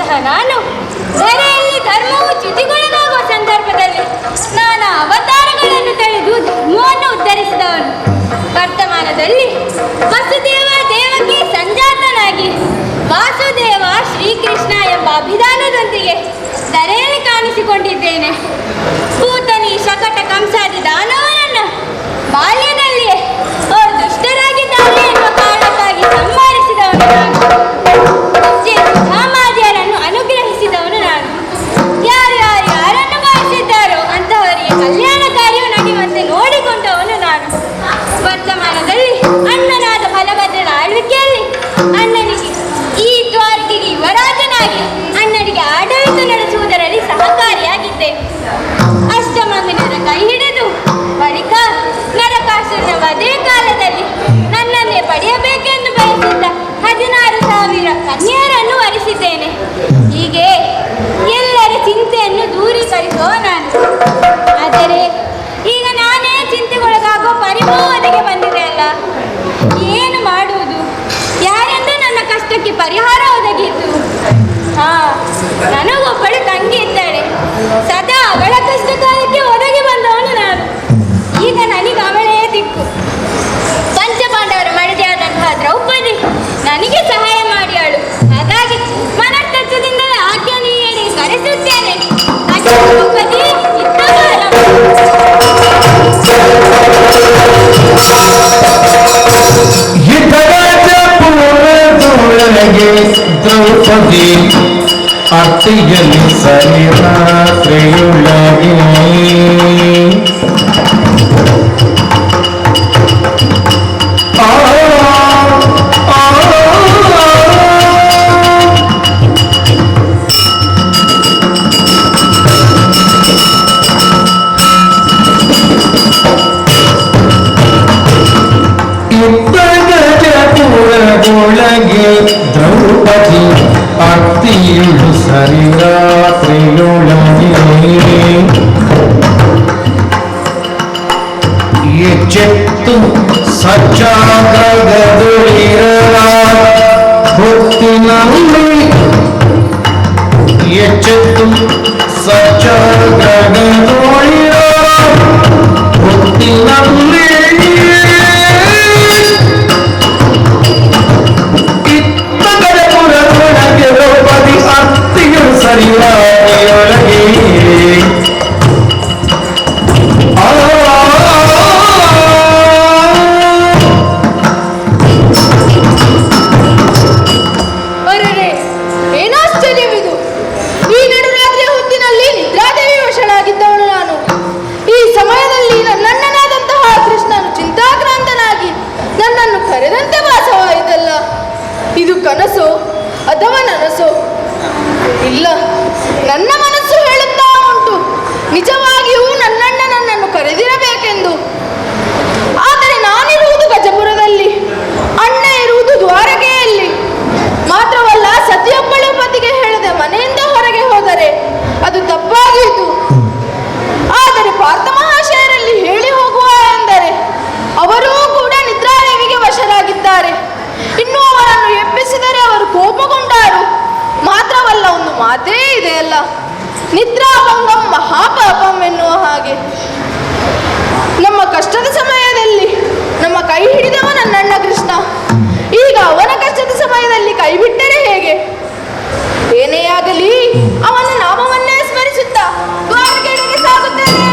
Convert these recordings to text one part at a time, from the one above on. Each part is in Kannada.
ಹುಟ್ಟಿದಂತಹ ನಾನು ಧರೆಯಲ್ಲಿ ಧರ್ಮವು ಚ್ಯುತಿಗೊಳಗಾಗುವ ಸಂದರ್ಭದಲ್ಲಿ ನಾನಾ ಅವತಾರಗಳನ್ನು ತಳೆದು ಧರ್ಮವನ್ನು ಉದ್ಧರಿಸಿದವನು. ವರ್ತಮಾನದಲ್ಲಿ ವಸುದೇವ ದೇವಕಿ ಸಂಜಾತನಾಗಿ ವಾಸುದೇವ ಶ್ರೀಕೃಷ್ಣ ಎಂಬ ಅಭಿಧಾನದೊಂದಿಗೆ ಧರೆಯಲ್ಲಿ ಕಾಣಿಸಿಕೊಂಡಿದ್ದೇನೆ. ಪೂತನಿ ಶಕಟ ಕಂಸಾದಿ ದಾನವರನ್ನು ಬಾಲ್ಯದಲ್ಲಿಯೇ ಅವರು ದುಷ್ಟರಾಗಿದ್ದಾರೆ ಎನ್ನುವ ಕಾರಣಕ್ಕಾಗಿ ಸಂಹರಿಸಿದವನು ನಾನು. ಸಾಮಾಜಿಯರನ್ನು ಅನುಗ್ರಹಿಸಿದವನು ನಾನು. ಯಾರನ್ನು ಬಯಸಿದ್ದಾರೋ ಅಂತವರಿಗೆ ಕಲ್ಯಾಣ ಕಾರ್ಯವು ನಡೆಯುವಂತೆ ನೋಡಿಕೊಂಡವನು ನಾನು. ವರ್ತಮಾನದಲ್ಲಿ ಅಣ್ಣನಾದ ಬಲಭದ್ರನ ಆಳ್ವಿಕೆಯಲ್ಲಿ ಅಣ್ಣನಿಗೆ ಈ ದ್ವಾರಕೆಗೆ ಯುವರಾಜನಾಗಿ ಅಣ್ಣನಿಗೆ ಆಡಳಿತ ನಡೆಸುವುದರಲ್ಲಿ ಸಹಕಾರಿಯಾಗಿದ್ದೇನೆ. ಅಷ್ಟಮಂಗನರ ಕೈ ಹಿಡಿದು ಬಳಿಕ ನರಕಾಸುರನ ವಧೆ ಕಾಲದಲ್ಲಿ ನನ್ನನ್ನೇ ಪಡೆಯಬೇಕೆಂದು ಬಯಸಿದ್ದ 16,000 ಕನ್ಯರನ್ನು ವರಿಸಿದ್ದೇನೆ. ಹೀಗೆ ಎಲ್ಲರ ಚಿಂತೆಯನ್ನು ದೂರೀಕರಿಸುವ ನಾನು. ಆದರೆ ಈಗ ನಾನೇ ಚಿಂತೆಗೊಳಗಾಗುವ ಪರಿಭವನೆಗೆ ಬಂದಿದೆ ಅಲ್ಲ, ಏನು ಮಾಡುವುದು? ಯಾರೆಂದು ನನ್ನ ಕಷ್ಟಕ್ಕೆ ಪರಿಹಾರ ಒದಗಿದ್ದು? ನನಗೊಬ್ಬಳು ತಂಗಿ ಇದ್ದಾಳೆ. ಸದಾ ಅವಳ ಕಷ್ಟ ಕಾಲಕ್ಕೆ ಒದಗಿ ಬಂದವನು ನಾನು. ಈಗ ನನಗೆ ಅವಳೇ ದಿಕ್ಕು. ಪಂಚಪಾಂಡವರ ಮಡದಿಯಾದಂತಹ ದ್ರೌಪದಿ ನನಗೆ ಸಹಾಯ ಮಾಡಿಯಾಳು. ಹಾಗಾಗಿ ಮನಸ್ತತ್ವದಿಂದ ಆಜ್ಞೆ ನೀಡಿ ಕರೆಸುತ್ತೇನೆ. ದ್ರೌಪದಿ ದ್ರೌಪದಿ ಅತ್ತಿಯಲ್ಲಿ ಸರಿರಾತ್ರಿಯುಳ್ಳಗೆ ದ್ರೌಪದಿ ಅತ್ತಿಯುಳು ಸರಿರಾತ್ರಿಯೊಳಗೆ ಎಚ್ಚೆತ್ತು ಸಜ್ಜಾಗದುಳಿರ ಹೊತ್ತಿನಲ್ಲಿ ಎಚ್ಚೆತ್ತು ಸಜ್ಜಾಗದುಳಿರ ಹೊತ್ತಿನಲ್ಲಿ ಏನಾಶ್ಚರ್ಯವಿದು! ಈ ನಡುರಾತ್ರಿಯ ಹೊತ್ತಿನಲ್ಲಿ ನಿದ್ರಾದೇವಿ ವಶನಾಗಿದ್ದವನು ನಾನು. ಈ ಸಮಯದಲ್ಲಿ ನನ್ನಣ್ಣನಾದಂತಹ ಕೃಷ್ಣನು ಚಿಂತಾಕ್ರಾಂತನಾಗಿ ನನ್ನನ್ನು ಕರೆದಂತೆ ಭಾಸವಾಯಿತಲ್ಲ. ಇದು ಕನಸೋ ಅಥವಾ ನನಸೋ? ಇಲ್ಲ, ನನ್ನ ಮನಸ್ಸು ಹೇಳುತ್ತಾ ಉಂಟು ನಿಜವಾಗಿಯೂ ನನ್ನಣ್ಣ ನನ್ನನ್ನು ಕರೆದಿರಬೇಕೆಂದು. ಆದರೆ ನಾನಿರುವುದು ಗಜಪುರದಲ್ಲಿ, ಅಣ್ಣ ಇರುವುದು ದ್ವಾರಕೆಯಲ್ಲಿ. ಮಾತ್ರವಲ್ಲ, ಸತಿಯೊಬ್ಬಳು ಪತಿಗೆ ಹೇಳದೆ ಮನೆಯಿಂದ ಹೊರಗೆ ಹೋದರೆ ಅದು ತಪ್ಪಾಗಿತ್ತು. ಆದರೆ ಪಾರ್ಥ ಮಹಾಶಯರಲ್ಲಿ ಹೇಳಿ ಹೋಗುವ ಎಂದರೆ ಅವರೂ ಕೂಡ ನಿದ್ರಾದೇವಿಗೆ ವಶರಾಗಿದ್ದಾರೆ. ಇನ್ನು ಅವರನ್ನು ಎಬ್ಬಿಸಿದರೆ ಅವರು ಕೋಪಗೊಂಡಾರು. ಮಾತ್ರವಲ್ಲ, ಒಂದು ಮಾತೇ ಇದೆಯಲ್ಲ, ನಿದ್ರಾಭಂಗಂ ಮಹಾಪಾಪಂ ಎನ್ನುವ ಹಾಗೆ. ನಮ್ಮ ಕಷ್ಟದ ಸಮಯದಲ್ಲಿ ನಮ್ಮ ಕೈ ಹಿಡಿದವ ನನ್ನಣ್ಣ ಕೃಷ್ಣ. ಈಗ ಅವನ ಕಷ್ಟದ ಸಮಯದಲ್ಲಿ ಕೈ ಬಿಟ್ಟರೆ ಹೇಗೆ? ಏನೇ ಆಗಲಿ, ಅವನ ನಾಮವನ್ನೇ ಸ್ಮರಿಸುತ್ತಾ ದ್ವಾರಕೆಡೆಗೆ ಸಾಗುತ್ತೇನೆ.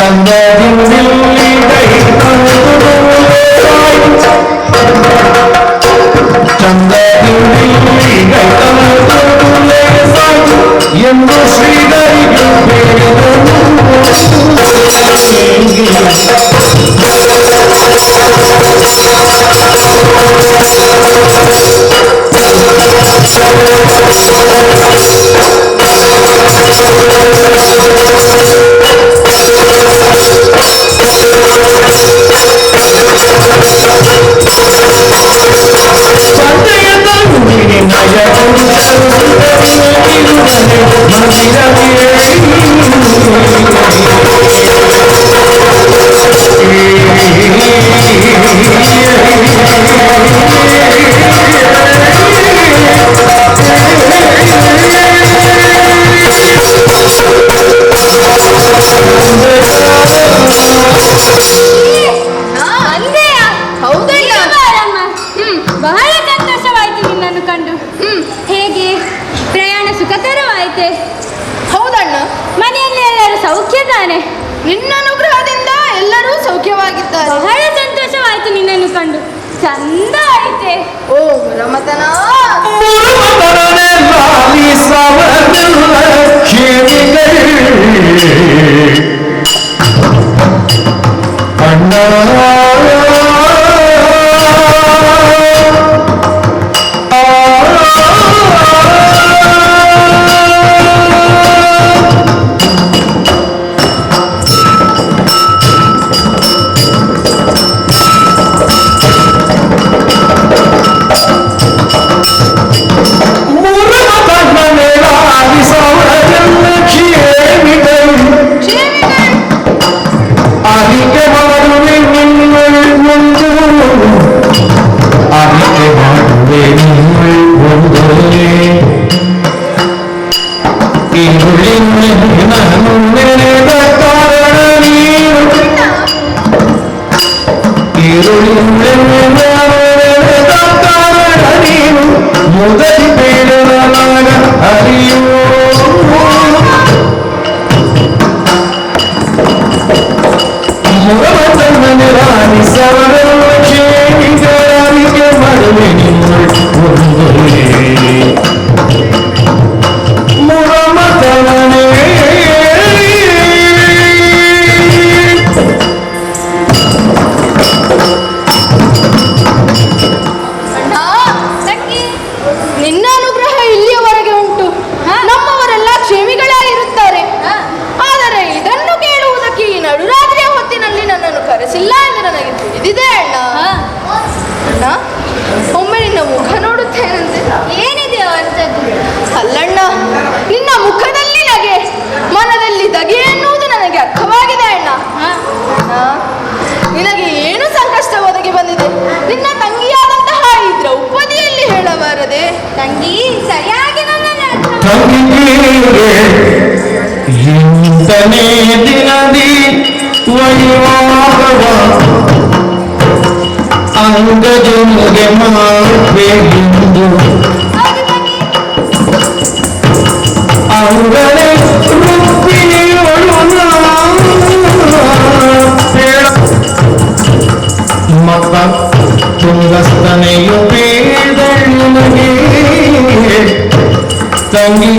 ಚಂದದಿಂದಿಲ್ಲಿ ಕೈ ಚಂದದಿಂದಿಲ್ಲಿ ಕೈ ಸಾಕು ಎಂದು ಶ್ರೀಧರಿಗೆ ಬಹಳ ಸಂತೋಷವಾಯ್ತು ನಿನ್ನನ್ನು ಕಂಡು. ಹೇಗೆ ಪ್ರಯಾಣ ಸುಖಕರವಾಯಿತೆ? ಹೌದಣ್ಣ. ಮನೆಯಲ್ಲಿ ಎಲ್ಲರೂ ಸೌಖ್ಯ ತಾನೆ? ನಿನ್ನ ಅನುಗ್ರಹದಿಂದ ಎಲ್ಲರೂ ಸೌಖ್ಯವಾಗಿದ್ದಾರೆ. ಬಹಳ ಸಂತೋಷವಾಯ್ತು ನಿನ್ನನ್ನು ಕಂಡು. ಚಂದ ಐತೆ. ಓ ರಮತನ ಮುದಲಿ ಬೇಡನಾಗ ಹರಿಯೋ ಮುರಮತಮ್ಮನೆ ರಾಣಿ ಸವರಲ್ಲ ಕ್ಷೇಮಿಕರಾಣಿಗೆ ಮಾಡುವೆ ಮುರಮತಮ್ಮನೆ ನಿನ್ನ ಅನುಗ್ರಹ ಇಲ್ಲಿಯವರೆಗೆ ಉಂಟು. ನಮ್ಮವರೆಲ್ಲ ಕ್ಷೇಮಿಗಳಾಗಿರುತ್ತಾರೆ. ಆದರೆ ಇದನ್ನು ಕೇಳುವುದಕ್ಕೆ ಈ ನಡುರಾತ್ರಿಯ ಹೊತ್ತಿನಲ್ಲಿ ನನ್ನನ್ನು ಕರೆಸಿಲ್ಲ ಎಂದು ನನಗೆ ತಿಳಿದಿದೆ ಅಣ್ಣ. ಅಣ್ಣ ಒಮ್ಮೆ ನಿನ್ನ ಮುಖ ನೋಡುತ್ತೇನಂತೆ. ಏನಿದೆ ಅಂತದ್ದು? ಅಲ್ಲಣ್ಣ, ನಿನ್ನ ಮುಖದಲ್ಲಿ ನಗೆ, ಮನದಲ್ಲಿ ದಗೆ ಎನ್ನುವುದು ನನಗೆ ಅರ್ಥವಾಗಿದೆ ಅಣ್ಣ. ಅಣ್ಣ, ನಿನಗೆ ಏನು ಸಂಕಷ್ಟ ಒದಗಿ ಬಂದಿದೆ? ನಿನ್ನ ತಂಗಿಯಾದಂತಹ ಈ ದ್ರೌಪದಿಯಲ್ಲಿ ಹೇಳಬಾರದೆ? ತಂಗಿ ಸರಿಯಾಗಿ ನನ್ನನ್ನು ಅರ್ಥ ಇಂತನೇ ದಿನದಿ ವೈವಾಹವ ಅಂಗಜನಿಗೆ ಮಾಡಬೇಕೆಂದು ಅಂಗನೆ ರುಕ್ಮಿಣಿಯೊಳು ಮತ ತುಂಗಸ್ತನೆಯು ಬೇದಳಿನಗೆ ತಂಗಿ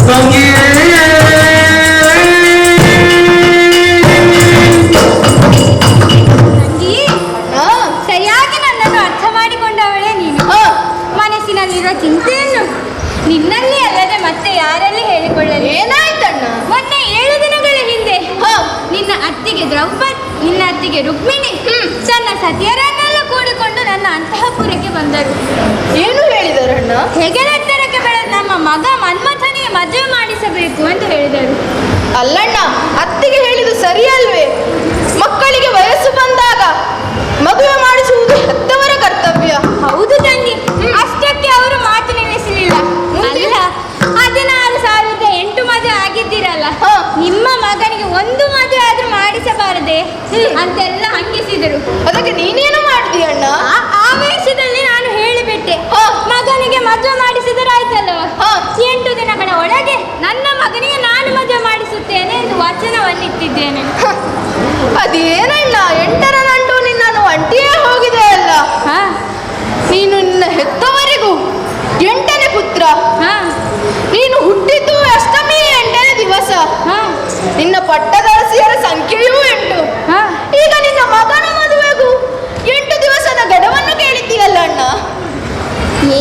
ತಂಗಿ ಸರಿಯಾಗಿ ನನ್ನನ್ನು ಅರ್ಥ ಮಾಡಿಕೊಂಡವಳೇ ನೀನು. ಮನಸ್ಸಿನಲ್ಲಿರೋ ಚಿಂತೆಯನ್ನು ನಿನ್ನಲ್ಲಿ ಅಲ್ಲದೆ ಮತ್ತೆ ಯಾರಲ್ಲಿ ಹೇಳಿಕೊಳ್ಳಲಿ? ಏನಾಯ್ತಣ್ಣ? ಮೊನ್ನೆ 7 ದಿನಗಳ ಹಿಂದೆ ನಿನ್ನ ಅತ್ತಿಗೆ ದ್ರೌಪದಿ, ನಿನ್ನ ಅತ್ತಿಗೆ ರುಕ್ಮಿಣಿ ತನ್ನ ಸತಿಯರನ್ನೆಲ್ಲ ಕೂಡಿಕೊಂಡು ನನ್ನ ಅಂತಃಪುರಕ್ಕೆ ಬಂದರು. ಏನು ಹೇಳಿದರಣ್ಣ? ಹೆಗಲೆತ್ತರಕ್ಕೆ ಬೆಳೆದ ನಮ್ಮ ಮಗ ಮನ್ಮಥನಿಗೆ ಮದುವೆ ಮಾಡಿಸಬೇಕು ಅಂತ ಹೇಳಿದರು. ಅಲ್ಲಣ್ಣ, ಅತ್ತಿಗೆ ಹೇಳಿದು ಸರಿಯಲ್ವೇ? ಮಕ್ಕಳಿಗೆ ವಯಸ್ಸು ಬಂದಾಗ ಮದುವೆ ಮಾಡಿಸುವುದು ಹೆತ್ತವರ ಕರ್ತವ್ಯ. ಹೌದು ತಂಗಿ, ಅಷ್ಟಕ್ಕೆ ಅವರು ಮಾತು ನಿಲ್ಲಿಸಲಿಲ್ಲ. ಅಲ್ಲ, 16,008 ಮದುವೆ ಆಗಿದ್ದೀರಲ್ಲ, ನಿಮ್ಮ ಮಗನಿಗೆ ಒಂದು ಮದುವೆ ಆದ್ರೂ ಮಾಡಿಸಬಾರದೆ ಅಂತೆಲ್ಲ ಹಂಗಿಸಿದರು. ಅದಕ್ಕೆ ನೀನೇನು ಮಾಡಿದಿ ಅಣ್ಣ? ಆವೇಶದಲ್ಲಿ ನಾನು ಹೇಳಿಬಿಟ್ಟೆ, ಮಗನಿಗೆ ಮದುವೆ ಮಾಡಿಸಿದರಾಯ್ತಲ್ವ. 8 ದಿನಗಳ ಒಳಗೆ ನನ್ನ ಮಗನಿಗೆ ನಾನು ಮದುವೆ ಮದುವೆ ಮಾಡಿಸುತ್ತೇನೆ ಎಂದು ವಚನವನ್ನಿಟ್ಟಿದ್ದೇನೆ. ಅದೇನಣ್ಣ 8ರ ನಂಟು ನಿನ್ನನ್ನು ಒಂಟಿಯೇ ಹೋಗಿದೆ ಅಲ್ಲ. ಹಾ ನೀನು ನಿನ್ನ ಹೆತ್ತವರಿಗೂ 8ನೇ ಪುತ್ರ. ಹಾ ನೀನು ಹುಟ್ಟಿದ್ದು ಅಷ್ಟಮಿ 8ನೇ ದಿವಸ. ಹಾ ನಿನ್ನ ಪಟ್ಟದರಸಿಯರ ಸಂಖ್ಯೆಯೂ 8. ಹಾ ಈಗ ನಿನ್ನ ಮಗನ ಮದುವೆಗೂ 8 ದಿವಸದ ಗಡವನ್ನು ಕೇಳಿದ್ದೀಯಲ್ಲ ಅಣ್ಣ.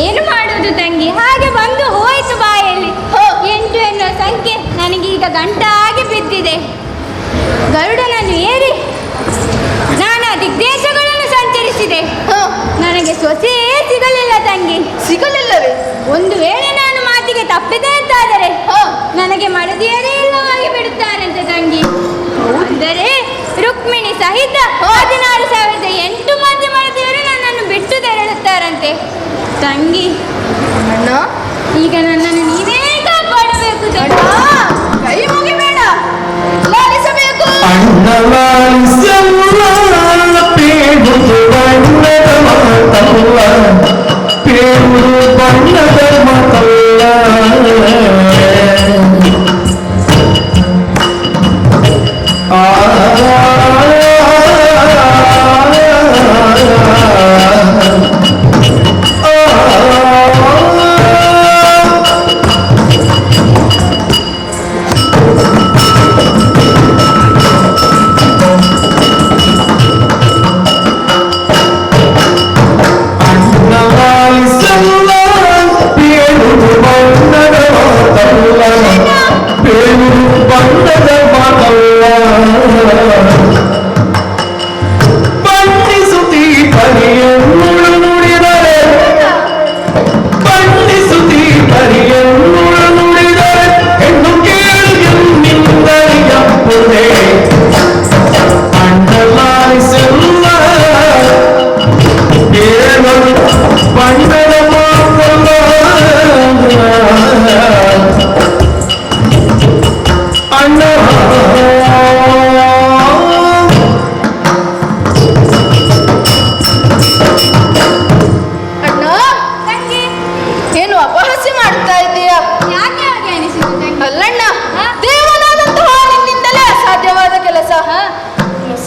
ಏನು ಮಾಡುವುದು ತಂಗಿ, ಹಾಗೆ ಬಂದು ಹೋಯ್ತು ಬಾಯಲ್ಲಿ. 8 ಎನ್ನುವ ಸಂಖ್ಯೆ ನನಗೀಗ ಗಂಟಾಗಿ ಬಿದ್ದಿದೆ. ಗರುಡನನ್ನು ಏರಿ ನಾನಾ ದಿಗ್ದೇಶಗಳನ್ನು ಸಂಚರಿಸಿದೆ. ನನಗೆ ಸೊಸೆಯೇ ಸಿಗಲಿಲ್ಲ ತಂಗಿ. ಸಿಗಲಿಲ್ಲವೇ? ಒಂದು ವೇಳೆ ನಾನು ಮಾತಿಗೆ ತಪ್ಪಿದೆ ಅಂತಾದರೆ ನನಗೆ ಮಡದಿಯರೇ ಇಲ್ಲವಾಗಿ ಬಿಡುತ್ತಾರಂತೆ ತಂಗಿ. ಅಂದರೆ ರುಕ್ಮಿಣಿ ಸಹಿತ 16,008 ಮಂದಿ ಮಡದಿಯರು ನನ್ನನ್ನು ಬಿಟ್ಟು ತೆರಳುತ್ತಾರಂತೆ ತಂಗಿ. ಅಣ್ಣ, ಈಗ ನನ್ನನ್ನು ನೀವೇ ಕಾಪಾಡಬೇಕು ಅಣ್ಣ, ಕೈ ಮುಗಿಬೇಡ, ಲಾಲಿಸಬೇಕು. ಪೇಡುದು ಬಣ್ಣದ ಮಾತಲ್ಲ, ಪೇಡುದು ಬಣ್ಣದ ಮಾತಲ್ಲ.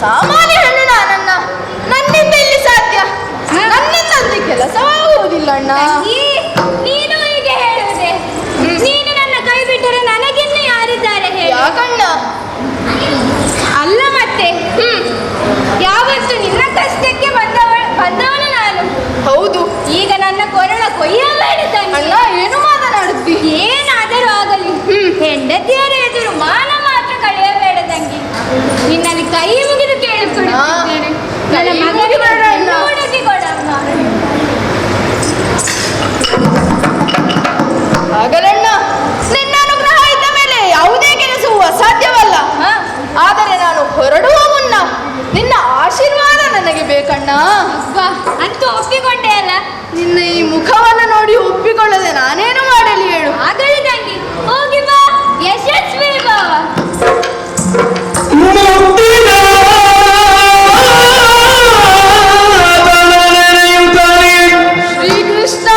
ಸಾಮಾನ್ಯ ಹೆಣ್ಣು ನಾನನ್ನ, ನನ್ನಿಂದ ಇಲ್ಲಿ ಸಾಧ್ಯ, ನನ್ನಿಂದ ಅಲ್ಲಿ ಕೆಲಸವಾಗುವುದಿಲ್ಲ ಅಣ್ಣ. ನೀನು ಹೀಗೆ ಹೇಳುವುದೇ? ನೀನು ನನ್ನ ಕೈ ಬಿಟ್ಟರೆ ನನಗಿನ್ನು ಯಾರಿದ್ದಾರೆ ಹೇಳು? ಯಾಕಣ್ಣ? ಅಲ್ಲ ಮತ್ತೆ ಯಾವತ್ತು ನಿನ್ನ ಕಷ್ಟಕ್ಕೆ ಬಂದವನು ನಾನು. ಹೌದು. ಈಗ ನನ್ನ ಕೊರಳ ಕೊಯ್ಯಬೇಡ ತಂಗಿ. ಅಣ್ಣ, ಏನು ಮಾತನಾಡುತ್ತಿ? ಏನಾದರೂ ಆಗಲಿ ಹೆಂಡತಿಯರ ಎದುರು ಮಾನ ಮಾತ್ರ ಕಳೆಯಬೇಡ ತಂಗಿ. ನಿನ್ನಲ್ಲಿ ಕೈ ಮುಗಿದು ಕೇಳಿಕೊಳ್ಳುತ್ತಿದ್ದೇನೆ. ನನ್ನ ಮಗನಿಗೆ ಹುಡುಕಿ ಕೊಡಮ್ಮ. ಹಾಗಲಣ್ಣ, ನಿನ್ನ ಅನುಗ್ರಹ ಇದ್ದ ಮೇಲೆ ಯಾವುದೇ ಕೆಲಸವೂ ಅಸಾಧ್ಯವಲ್ಲ. ಆದರೆ ನಾನು ಹೊರಡುವ ಮುನ್ನ ನಿನ್ನ ಆಶೀರ್ವಾದ ನನಗೆ ಬೇಕಣ್ಣ. ಅಂತೂ ಒಪ್ಪಿಕೊಂಡೆ ಅಲ್ಲ? ನಿನ್ನ ಈ ಮುಖವನ್ನು ನೋಡಿ ಒಪ್ಪಿಕೊಳ್ಳದೆ ನಾನೇನು ಮಾಡಲಿ ಹೇಳು? ಆಗಲಿ ತಂಗಿ, ಹೋಗಿ ಬಾ, ಯಶಸ್ವಿ ಬಾ. ಶ್ರೀಕೃಷ್ಣ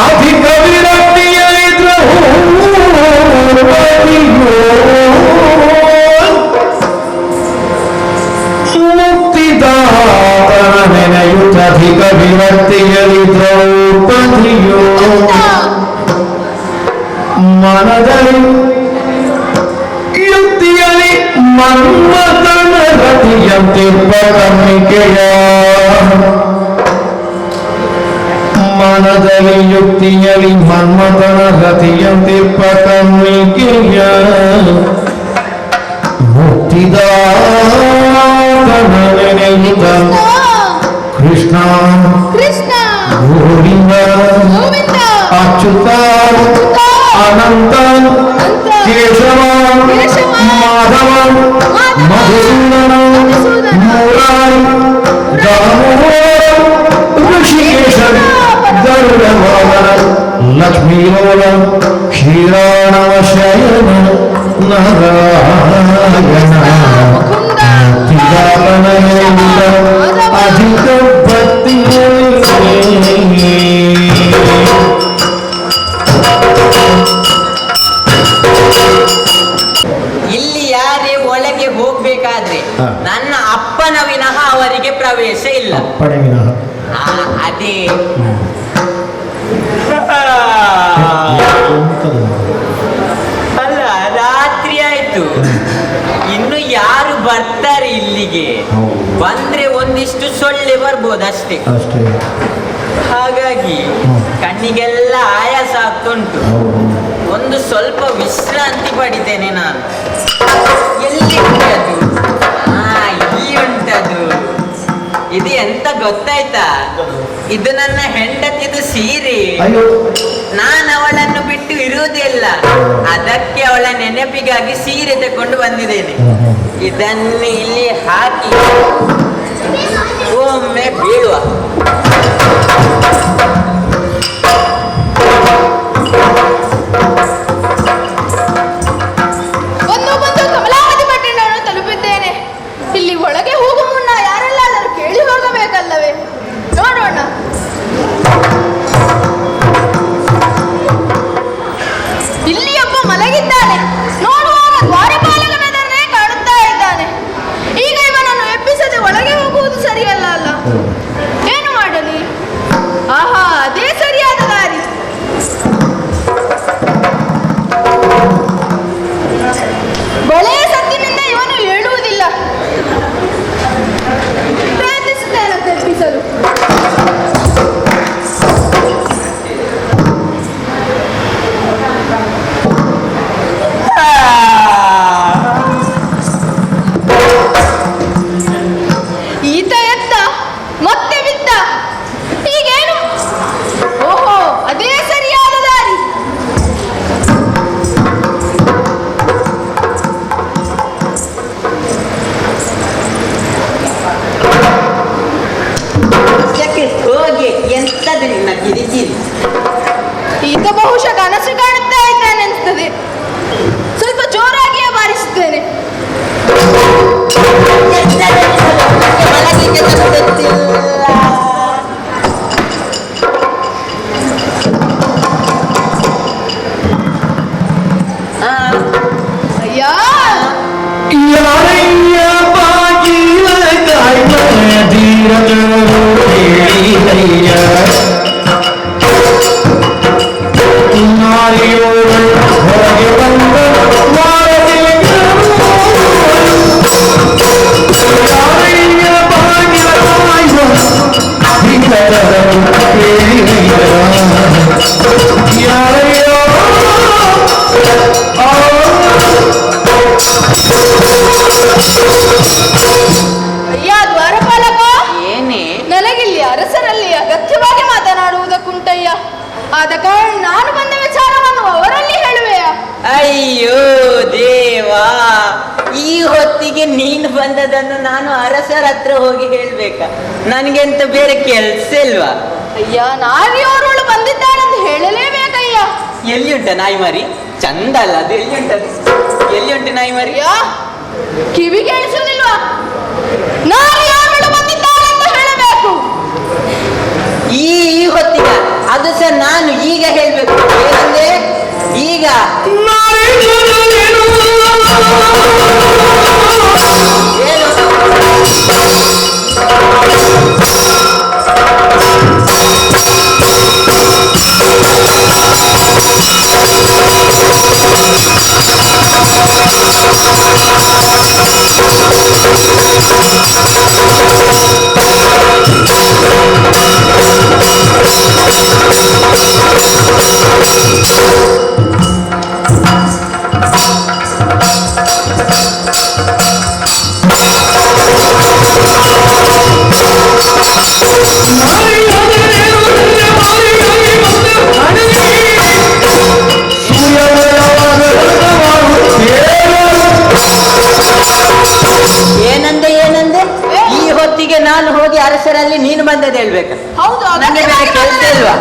ಅಧಿಕ ವಿರಕ್ತಿಯಲ್ಲಿದ್ರು ಮುಕ್ತಿದಾತನ ನೆನೆಯುತ್ತ ಅಧಿಕ ವಿರಕ್ತಿಯಲ್ಲಿ ದ್ರೌಪದಿಯೋ ಮನದಲ್ಲಿ ಯುಕ್ತಿಯಲ್ಲಿ ಮನ್ಮಥನ ರತಿಯಂತಿರುವ ಕನ್ನಿಕೆಯ ಮನದಲ್ಲಿ ಯುಕ್ತಿಯಲ್ಲಿ ಮನ್ಮಥನ ಗತಿಯಂತಿರುವ ಕನ್ನಿಕೆಯ ಮುಕ್ತಿದಾತನ ನೆನೆಯುತ್ತ ಕೃಷ್ಣ ಕೃಷ್ಣ ಗೋವಿಂದ ಗೋವಿಂದ ಅಚ್ಯುತ ಅನಂತ ಕೇಶವ ಮಾಧವ ಮಧುಸೂದನ ಮುರಾರಿ ದಾಮೋದರ ಋಷಿಕೇಶ ಗರುಡವಾಹನ ಲಕ್ಷ್ಮೀರೋಲ ಕ್ಷೀರಾಣವ ಶಯನ ನಾರಾಯಣ ಅಧಿಕ ಭಕ್ತಿ ಹೋಗ್ಬೇಕಾದ್ರೆ ಹಾ. ನನ್ನ ಅಪ್ಪನ ವಿನಃ ಅವರಿಗೆ ಪ್ರವೇಶ ಇಲ್ಲ. ಅಪ್ಪಣೆ ವಿನಃ. ಅದೇ ಎಂತದು? ಅಲ್ಲ, ರಾತ್ರಿ ಆಯ್ತು, ಇನ್ನು ಯಾರು ಬರ್ತಾರೆ ಇಲ್ಲಿಗೆ? ಹೌದು. ಬಂದ್ರೆ ಒಂದಿಷ್ಟು ಸೊಳ್ಳೆ ಬರ್ಬೋದು ಅಷ್ಟೇ. ಅಷ್ಟೇ. ಹಾಗಾಗಿ ಕಣ್ಣಿಗೆಲ್ಲ ಆಯಾಸ ಆಗ್ತುಂಟು. ಹೌದು. ಒಂದು ಸ್ವಲ್ಪ ವಿಶ್ರಾಂತಿ ಪಡಿತೇನೆ ನಾನು. ಎಲ್ಲಿ ಉಂಟದು? ಇಲ್ಲಿ ಉಂಟದು. ಇದು ಎಂತ ಗೊತ್ತಾಯ್ತಾ? ಇದು ನನ್ನ ಹೆಂಡತಿದು ಸೀರೆ. ಅಯ್ಯೋ. ನಾನು ಅವಳನ್ನು ಬಿಟ್ಟು ಇರುವುದಿಲ್ಲ. ಅದಕ್ಕೆ ಅವಳ ನೆನಪಿಗಾಗಿ ಸೀರೆ ತಕೊಂಡು ಬಂದಿದ್ದೇನೆ. ಇದನ್ನು ಇಲ್ಲಿ ಹಾಕಿ ಒಮ್ಮೆ ಬೀಳುವ. ಒಂದು ಕಮಲಾವತಿ ಪಟ್ಟಣವನ್ನು ತಲುಪಿದ್ದೇನೆ. ಇಲ್ಲಿ ಒಳಗೆ ಹೋಗುವ ಮುನ್ನ ಯಾರೆಲ್ಲಾದರೂ ಕೇಳಿ ಹೋಗಬೇಕಲ್ಲವೇ? ನೋಡೋಣ. ಇಲ್ಲಿ ಒಬ್ಬ ಮಲಗಿದ್ದಾನೆ. ನೋಡುವಾಗ ದ್ವಾರಪಾಲಕನನ್ನೇ ಕಾಣುತ್ತಾ ಇದ್ದಾನೆ. ಈಗ ಇವನನ್ನು ಎಬ್ಬಿಸದೆ ಒಳಗೆ ಹೋಗುವುದು ಸರಿಯಲ್ಲ ಅಲ್ಲ? ಏನು ಮಾಡಲಿ? ಆಹಾ, ಅದೇ ಸರಿಯಾದ ದಾರಿ. ಬಳೆಯ ಸದ್ದಿನಿಂದ ಇವನು ಹೇಳುವುದಿಲ್ಲ. ಪ್ರಯತ್ನಿಸುತ್ತೇನೆ ತಪ್ಪಿಸಲು. ಈತ ಎತ್ತ ಮತ್ತೆ ಬಿದ್ದ. ಈಗೇನು? ಓಹೋ, ಅದೇ ಸರಿಯಾದ ದಾರಿ. ಹೋಗಿ ಎಂತದು ನಿನ್ನ ಕಿರಿಕಿರಿ? ಈತ ಬಹುಶಃ ಕನಸು ಕಾಣುತ್ತಾ ಇದ್ದಾನೆ ಅನಿಸ್ತದೆ. ಸ್ವಲ್ಪ ಜೋರಾಗಿಯೇ ಬಾರಿಸುತ್ತೇನೆ. ಮಲಗಿಗೆ ತಪ್ಪುತ್ತಿಲ್ಲ. ಅಯ್ಯ, ಯಾರಯ್ಯ ಬಾಗಿಲ ಕಾಯ್ಮನೆ ಧೀರನರು ಹೇಳಿದಯ್ಯ. ನಾರಿಯೋಳು ಹೊರಗೆ ಬಂದ ವಾರದಿಗರು. ಯಾರಯ್ಯ ಬಾಗಿಲ ಕಾಯ್ಮ ಧೀರನರು ಹೇಳಿದಯ್ಯ. ಯಾರಯ್ಯ ಅಯ್ಯ ದ್ವಾರಪಾಲಕ, ಏನೇ? ನನಗಿಲ್ಲಿ ಅರಸರಲ್ಲಿ ಅಗತ್ಯವಾಗಿ ಮಾತನಾಡುವುದಕ್ಕುಂಟಯ್ಯ. ಆದ ಕಾರಣ ನಾನು ಬಂದ ವಿಚಾರವನ್ನು ಅವರಲ್ಲಿ ಹೇಳುವೆಯ? ಅಯ್ಯೋ ದೇವಾ, ಈ ಹೊತ್ತಿಗೆ ನೀನು ಬಂದದನ್ನು ನಾನು ಅರಸರ ಹತ್ರ ಹೋಗಿ ಹೇಳ್ಬೇಕಾ? ನನಗೆಂತ ಬೇರೆ ಕೆಲ್ಸ ಇಲ್ವಾ? ಅಯ್ಯ, ನಾವಿಯವರೊಳು ಬಂದಿದ್ದಾಳೆಂದು ಹೇಳಲೇಬೇಕಯ್ಯ. ಎಲ್ಲಿ ಉಂಟ ನಾಯಿ ಮರಿ? ಚಂದ ಅಲ್ಲ ಅದು? ಎಲ್ಲಿ ಉಂಟದು? ಎಲ್ಲಿ ಉಂಟು ನಾಯಿ ಮರಿ? ಅಯ್ಯ, ಕಿವಿ ಕೇಳಿಸುವುದಿಲ್ವಾ? ನಾವಿಯವರೊಳು ಬಂದಿದ್ದಾಳೆಂದು ಹೇಳಬೇಕು. ಈ ಹೊತ್ತಿಗ ಅದು ಸಹ ನಾನು ಈಗ ಹೇಳ್ಬೇಕು. ಏನಂದ್ರೆ ಈಗ ಏನು? ಏನಂದೆ ಏನಂದೆ? ಈ ಹೊತ್ತಿಗೆ ನಾನು ಹೋಗಿ ಅರಸರಲ್ಲಿ ನೀನು ಬಂದದ್ದು ಹೇಳ್ಬೇಕಾ? ಹೌದು, ನನಗೆ ಬೇರೆ ಕೆಲಸ ಇಲ್ವಾ?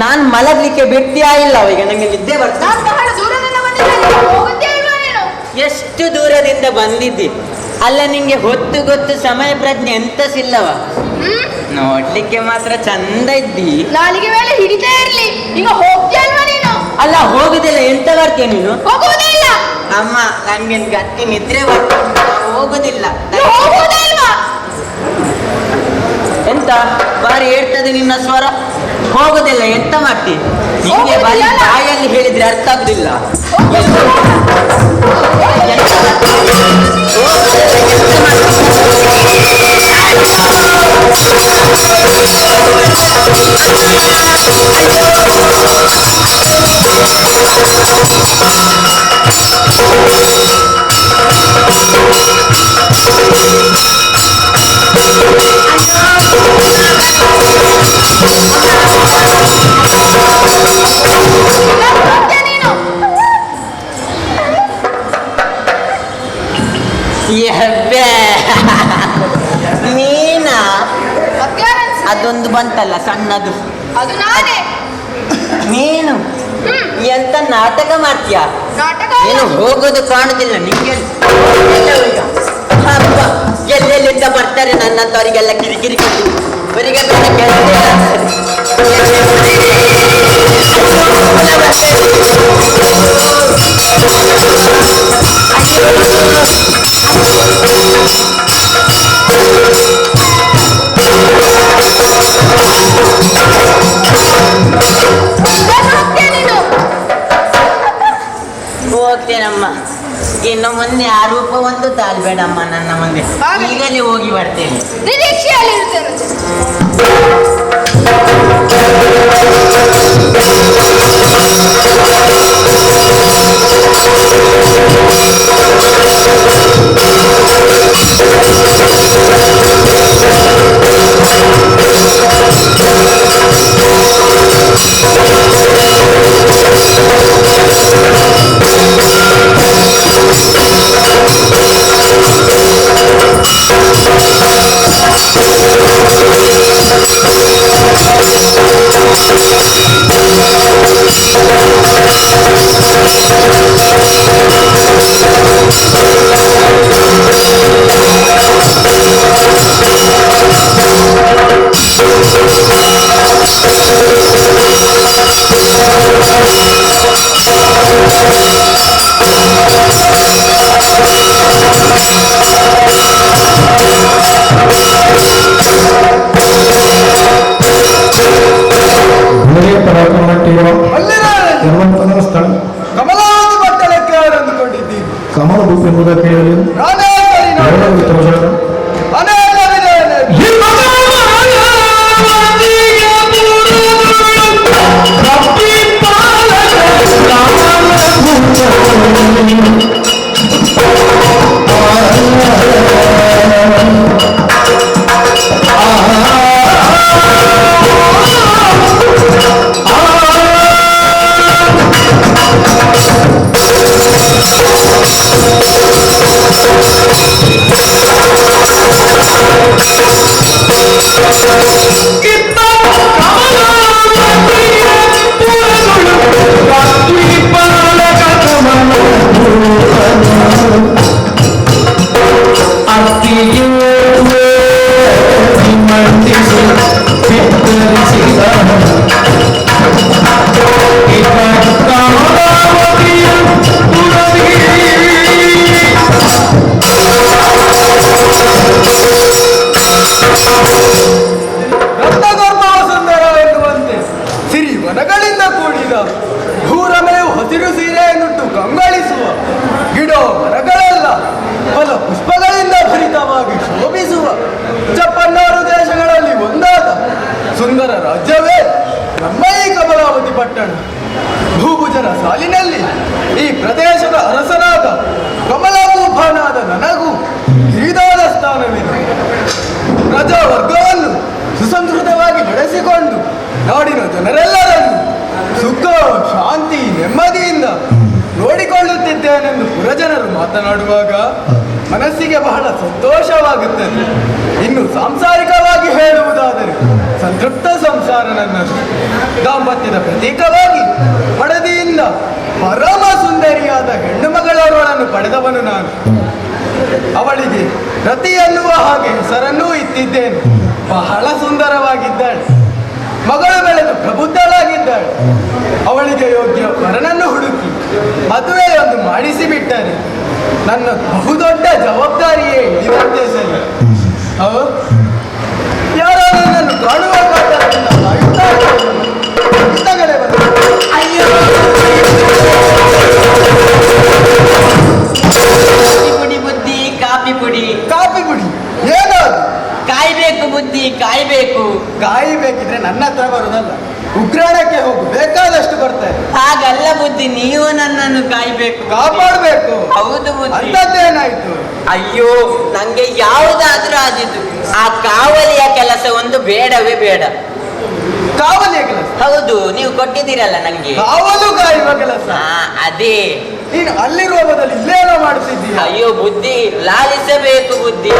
ನಾನು ಮಲಗ್ಲಿಕ್ಕೆ ಬಿಡ್ತೀಯಾ ಇಲ್ಲ? ಈಗ ನಂಗೆ ನಿದ್ದೆ ಬರ್ತದೆ. ನಾನು ಬಹಳ ದೂರದಿಂದ ಬಂದಿದ್ದೇನೆ. ಹೋಗುತ್ತೇ ಇಲ್ವಾ ನೀನು? ಎಷ್ಟು ದೂರದಿಂದ ಬಂದಿದ್ದಿ? ಅಲ್ಲ, ನಿಂಗೆ ಹೊತ್ತು ಗೊತ್ತು ಸಮಯ ಪ್ರಜ್ಞೆ ಎಂತ ಸಿಲ್ಲವ? ನೋಡ್ಲಿಕ್ಕೆ ಮಾತ್ರ ಚಂದ ಇದ್ದಿ. ನಾಲಿಗೆ ವೇಳೆ ಹಿಡಿತೇ ಇರ್ಲಿ. ಈಗ ಹೋಗ್ತೀಯ ಅಲ್ವಾ ನೀನು? ಅಲ್ಲ, ಹೋಗುದಿಲ್ಲ. ಎಂತ ಬರ್ತೀಯ ನೀನು? ಹೋಗುವುದೇ ಇಲ್ಲ. ಅಮ್ಮ ನನ್ಗೆ ಗಟ್ಟಿ ನಿದ್ರೆ ಬರ್ತದೆ, ಹೋಗುದಿಲ್ಲ. ಹೋಗುವುದೇ ಇಲ್ವಾ? ಎಂತ ಬಾರಿ ಹೇಳ್ತದೆ ನಿನ್ನ ಸ್ವರ, ಹೋಗುದಿಲ್ಲ. ಎಂತ ಮಾಡ್ತಿ? ನಿಮಗೆ ಬಾರಿ ಬಾಯಲ್ಲಿ ಹೇಳಿದ್ರೆ ಅರ್ಥ ಆಗುದಿಲ್ಲ. ನೀನಾ? ಅದೊಂದು ಬಂತಲ್ಲ ಸಣ್ಣದು, ಅದು ನಾನೇ. ನೀನು ಎಂತ ನಾಟಕ ಮಾಡ್ತೀಯ? ನಾಟಕ ನೀನು ಹೋಗೋದು ಕಾಣುದಿಲ್ಲ ನಿಂಗೆ. ಹಬ್ಬ ಎಲ್ಲೆಲ್ಲಿಂದ ಬರ್ತಾರೆ ನನ್ನಂತವರಿಗೆಲ್ಲ ಕಿರಿಕಿರಿ ಕೊಟ್ಟು ಅವರಿಗೆ ಹೋಗ್ತೇನಮ್ಮ. ಇನ್ನು ಮುಂದೆ ಆ ರೂಪ ಒಂದು ತಾಳ್ಬೇಡಮ್ಮ ನನ್ನ ಮುಂದೆ. ಈಗಲೇ ಹೋಗಿ ಬರ್ತೇನೆ. ನಿರೀಕ್ಷೆಯಲ್ಲಿ ಇರ್ತೇನೆ. ಧರ್ಮಸ್ಥಳ ಸ್ಥಳ ಕಮಲಾವತಿ ಬಟ್ಟಲಕ್ಕೆ ಯಾರು ಅಂದುಕೊಂಡಿದ್ದೀನಿ? ಕಮಲ ಭೂಪ ಎಂಬುದಕ್ಕೆ ಹೇಳಿ ಅನೇಕ ಭೂಭುಜನ ಸಾಲಿನಲ್ಲಿ ಈ ಪ್ರದೇಶದ ಅರಸನಾದ ಕಮಲಭೂಪಾನಾದ ನನಗೂ ಹಿರಿದಾದ ಸ್ಥಾನವಿದೆ. ಪ್ರಜಾವರ್ಗವನ್ನು ಸುಸಂಸ್ಕೃತವಾಗಿ ನಡೆಸಿಕೊಂಡು ನಾಡಿನ ಜನರೆಲ್ಲರನ್ನು ಸುಖ ಶಾಂತಿ ನೆಮ್ಮದಿಯಿಂದ ನೋಡಿಕೊಳ್ಳುತ್ತಿದ್ದೇನೆಂದು ಪುರಜನರು ಮಾತನಾಡುವಾಗ ಮನಸ್ಸಿಗೆ ಬಹಳ ಸಂತೋಷವಾಗುತ್ತದೆ. ಇನ್ನು ಸಾಂಸಾರಿಕವಾಗಿ ಹೇಳುವುದಾದರೆ ಸಂತೃಪ್ತ ಸಂಸಾರ ನನ್ನದು. ದಾಂಪತ್ಯದ ಪ್ರತೀಕವಾಗಿ ಮಡದಿಯಿಂದ ಪರಮ ಸುಂದರಿಯಾದ ಹೆಣ್ಣು ಮಗಳವರನ್ನು ಪಡೆದವನು ನಾನು. ಅವಳಿಗೆ ರತಿ ಎನ್ನುವ ಹಾಗೆ ಹೆಸರನ್ನೂ ಇಟ್ಟಿದ್ದೇನೆ. ಬಹಳ ಸುಂದರವಾಗಿದ್ದಾಳೆ. ಮಗಳು ಬೆಳೆದು ಪ್ರಬುದ್ಧಳಾಗಿದ್ದಾಳೆ. ಅವಳಿಗೆ ಯೋಗ್ಯ ವರನನ್ನು ಹುಡುಕಿ ಮದುವೆಯೊಂದು ಮಾಡಿಸಿಬಿಟ್ಟು ಬಿಟ್ಟರೆ ನನ್ನ ಬಹುದೊಡ್ಡ ಜವಾಬ್ದಾರಿಯೇ ಇದಂತೆ ಸರಿ. ಯಾರೋ ನನ್ನನ್ನು ಕಾಣುವ ಕಾರಣದಿಂದ ಅಳುತ್ತಾ ಇದ್ದಾರೆ. ಇಷ್ಟಗಳೇ ಬಂದರು. ಅಯ್ಯೋ ಪುಡಿ ಬುದ್ಧಿ ಕಾಫಿ ಪುಡಿ ಕಾಫಿ ಪುಡಿ ಏನೋ ಅದು? ಕಾಯ್ಬೇಕು ಬುದ್ಧಿ ಕಾಯ್ಬೇಕು. ಕಾಯಬೇಕಿದ್ರೆ ನನ್ನ ಹತ್ರ ಬರುದಲ್ಲ, ಉಗ್ರಾಣಕ್ಕೆ ಹೋಗು, ಬೇಕಾದಷ್ಟು ಬರ್ತಾರೆ. ಹಾಗಲ್ಲ ಬುದ್ಧಿ, ನೀವು ನನ್ನನ್ನು ಕಾಯ್ಬೇಕು, ಕಾಪಾಡಬೇಕು. ಹೌದು ಬುದ್ಧಿ. ಅಂತದ್ದೇನಾಯ್ತು? ಅಯ್ಯೋ ನಂಗೆ ಯಾವುದಾದ್ರೂ ಆದಿದ್ದು ಆ ಕಾವಲಿಯ ಕೆಲಸ ಒಂದು ಬೇಡವೇ ಬೇಡ. ಕಾವಲಿಯ ಕೆಲಸ? ಹೌದು, ನೀವು ಕೊಟ್ಟಿದ್ದೀರಲ್ಲ ನಂಗೆ ಕಾವಲು ಕಾಯುವ ಕೆಲಸ. ಅದೇ. ನೀನು ಅಲ್ಲಿರುವ ಬದಲು ಇಲ್ಲೇನೋ ಮಾಡುತ್ತಿದ್ದೀಯ. ಅಯ್ಯೋ ಬುದ್ಧಿ, ಲಾಲಿಸಬೇಕು ಬುದ್ಧಿ,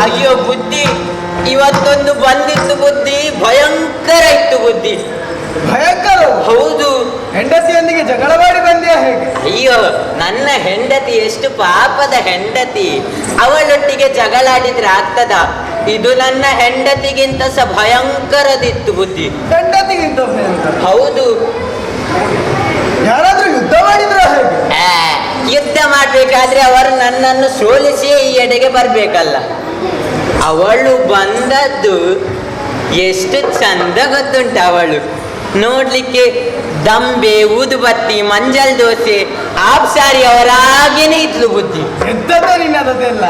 ಅಯ್ಯೋ ಬುದ್ಧಿ, ಇವತ್ತೊಂದು ಬಂದಿತ್ತು ಬುದ್ಧಿ, ಭಯಂಕರ ಇತ್ತು ಬುದ್ಧಿ. ಭಯಂಕರ? ಹೌದು. ಹೆಂಡತಿಯೊಂದಿಗೆ ಜಗಳವಾಡಿ ಬಂದ್ಯಾ ಹೇಗೆ? ಅಯ್ಯೋ ನನ್ನ ಹೆಂಡತಿ ಎಷ್ಟು ಪಾಪದ ಹೆಂಡತಿ, ಅವಳೊಟ್ಟಿಗೆ ಜಗಳಾಡಿದ್ರೆ ಆಗ್ತದ? ಇದು ನನ್ನ ಹೆಂಡತಿಗಿಂತ ಸಹ ಭಯಂಕರದಿತ್ತು ಬುದ್ಧಿ. ಹೆಂಡತಿಗಿಂತ ಭಯಂಕರ? ಹೌದು. ಯಾರಾದ್ರೂ ಯುದ್ಧ ಮಾಡಿದ್ರ ಹೇಗೆ? ಯುದ್ಧ ಮಾಡ್ಬೇಕಾದ್ರೆ ಅವರು ನನ್ನನ್ನು ಸೋಲಿಸಿಯೇ ಈ ಎಡೆಗೆ ಬರ್ಬೇಕಲ್ಲ. ಅವಳು ಬಂದದ್ದು ಎಷ್ಟು ಚಂದ ಗೊತ್ತುಂಟ. ಅವಳು ನೋಡ್ಲಿಕ್ಕೆ ದಂಬೆ, ಊದುಬತ್ತಿ, ಮಂಜಲ್ ದೋಸೆ, ಆಬ್ಸಾರಿ ಅವರಾಗೇನೆ ಇದ್ಲು ಬುದ್ಧಿ. ಎಂತದ ನಿನ್ನದೆಲ್ಲ?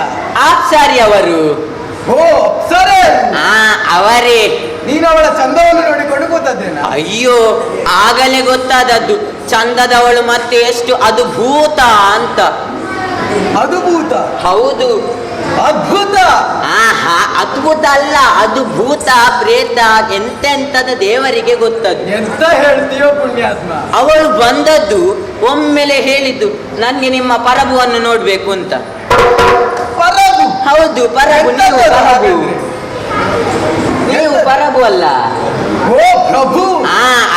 ಆಬ್ಸಾರಿ ಅವರು. ಓ ಸರಿ, ಅವರೇ. ನೀನು ಅವಳ ಚಂದವನ್ನು ನೋಡಿಕೊಂಡು ಕೂತದ್ದೇನ? ಅಯ್ಯೋ ಆಗಲೇ ಗೊತ್ತಾದದ್ದು ಚಂದದವಳು ಮತ್ತೆ ಎಷ್ಟು ಅದು ಭೂತ ಅಂತ. ಅದು ಭೂತ? ಹೌದು. ಅದ್ಭುತ? ಅದ್ಭುತ ಅಲ್ಲ, ಅದು ಭೂತ ಪ್ರೇತ ಎಂತೆಂತದ ದೇವರಿಗೆ ಗೊತ್ತದು. ಎಂತ ಹೇಳ್ತೀಯೋ ಪುಣ್ಯಾತ್ಮ. ಅವಳು ಬಂದದ್ದು ಒಮ್ಮೆಲೆ ಹೇಳಿದ್ದು ನನಗೆ ನಿಮ್ಮ ಪರಭುವನ್ನು ನೋಡ್ಬೇಕು ಅಂತ. ಪರಭು? ಹೌದು ಪರಭು. ನೀವು ಪರಭು, ನೀವು ಪರಭು ಅಲ್ಲ? ಓ ಪ್ರಭು.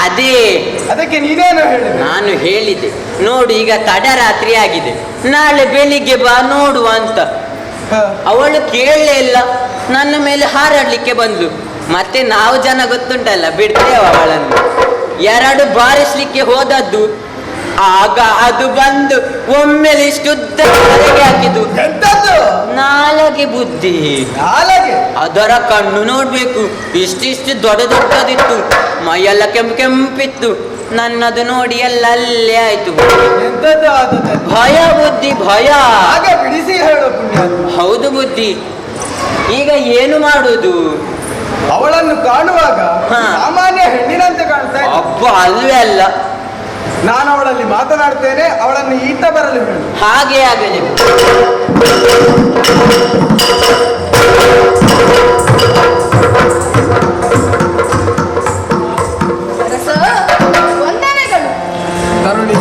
ಅದೇ. ಅದಕ್ಕೆ ನೀನೇನು ಹೇಳಿದೆ? ನಾನು ಹೇಳಿದೆ ನೋಡು ಈಗ ತಡರಾತ್ರಿ ಆಗಿದೆ, ನಾಳೆ ಬೆಳಿಗ್ಗೆ ಬಾ ನೋಡುವ ಅಂತ. ಅವಳು ಕೇಳಲೇ ಇಲ್ಲ, ನನ್ನ ಮೇಲೆ ಹಾರಾಡ್ಲಿಕ್ಕೆ ಬಂದ್ಲು. ಮತ್ತೆ ನಾವು ಜನ ಗೊತ್ತುಂಟಲ್ಲ, ಬಿಡ್ತೇವ ಅವಳನ್ನು. 2 ಬಾರಿಸ್ಲಿಕ್ಕೆ ಹೋದದ್ದು, ಆಗ ಅದು ಬಂದು ಒಮ್ಮೆಲೆ ಇಷ್ಟುದ್ದ ಹೊರಗೆ ಹಾಕಿದ್ದು. ಎಂತದ್ದು? ನಾಲಗೆ ಬುದ್ಧಿ. ನಾಲಗೆ? ಅದರ ಕಣ್ಣು ನೋಡ್ಬೇಕು, ಇಷ್ಟಿಷ್ಟು ದೊಡ್ಡದಿತ್ತು, ಮೈಯೆಲ್ಲ ಕೆಂಪಿತ್ತು. ನನ್ನದು ನೋಡಿ ಎಲ್ಲ ಅಲ್ಲೇ ಆಯ್ತು. ಎಂತದ್ದು ಆದದ್ದು? ಭಯ ಬುದ್ಧಿ, ಭಯ. ಆಗ ಬಿಡಿಸಿ ಹೇಳು ಪುಣ್ಯಾತ್ಮ. ಹೌದು ಬುದ್ಧಿ. ಈಗ ಏನು ಮಾಡುವುದು? ಅವಳನ್ನು ಕಾಣುವಾಗ ಸಾಮಾನ್ಯ ಹೆಣ್ಣಿನಂತೆ ಕಾಣ್ತಾ ಇದ್ದ. ಅಬ್ಬ ಅಲ್ವೇ ಅಲ್ಲ. ನಾನು ಅವಳಲ್ಲಿ ಮಾತನಾಡ್ತೇನೆ, ಅವಳನ್ನು ಈತ ಬರಲು ಹೇಳು. ಹಾಗೆ ಆಗಲಿ. ವಂದನೆಗಳು. ತರುಣಿ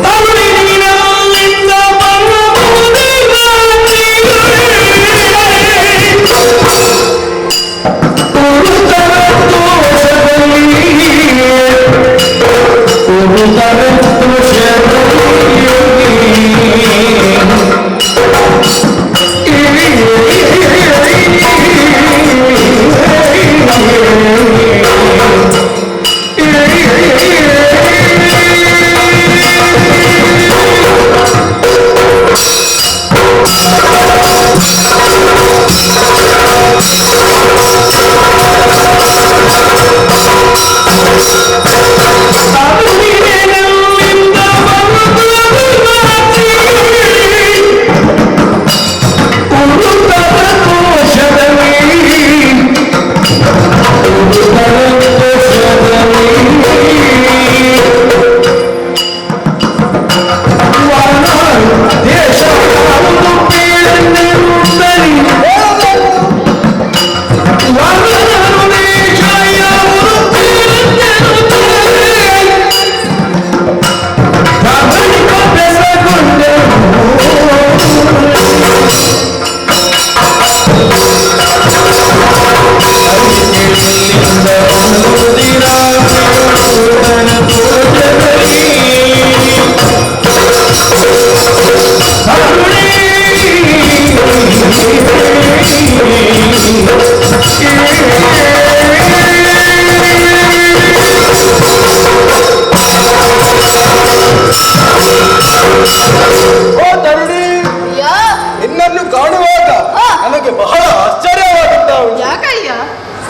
Yeah.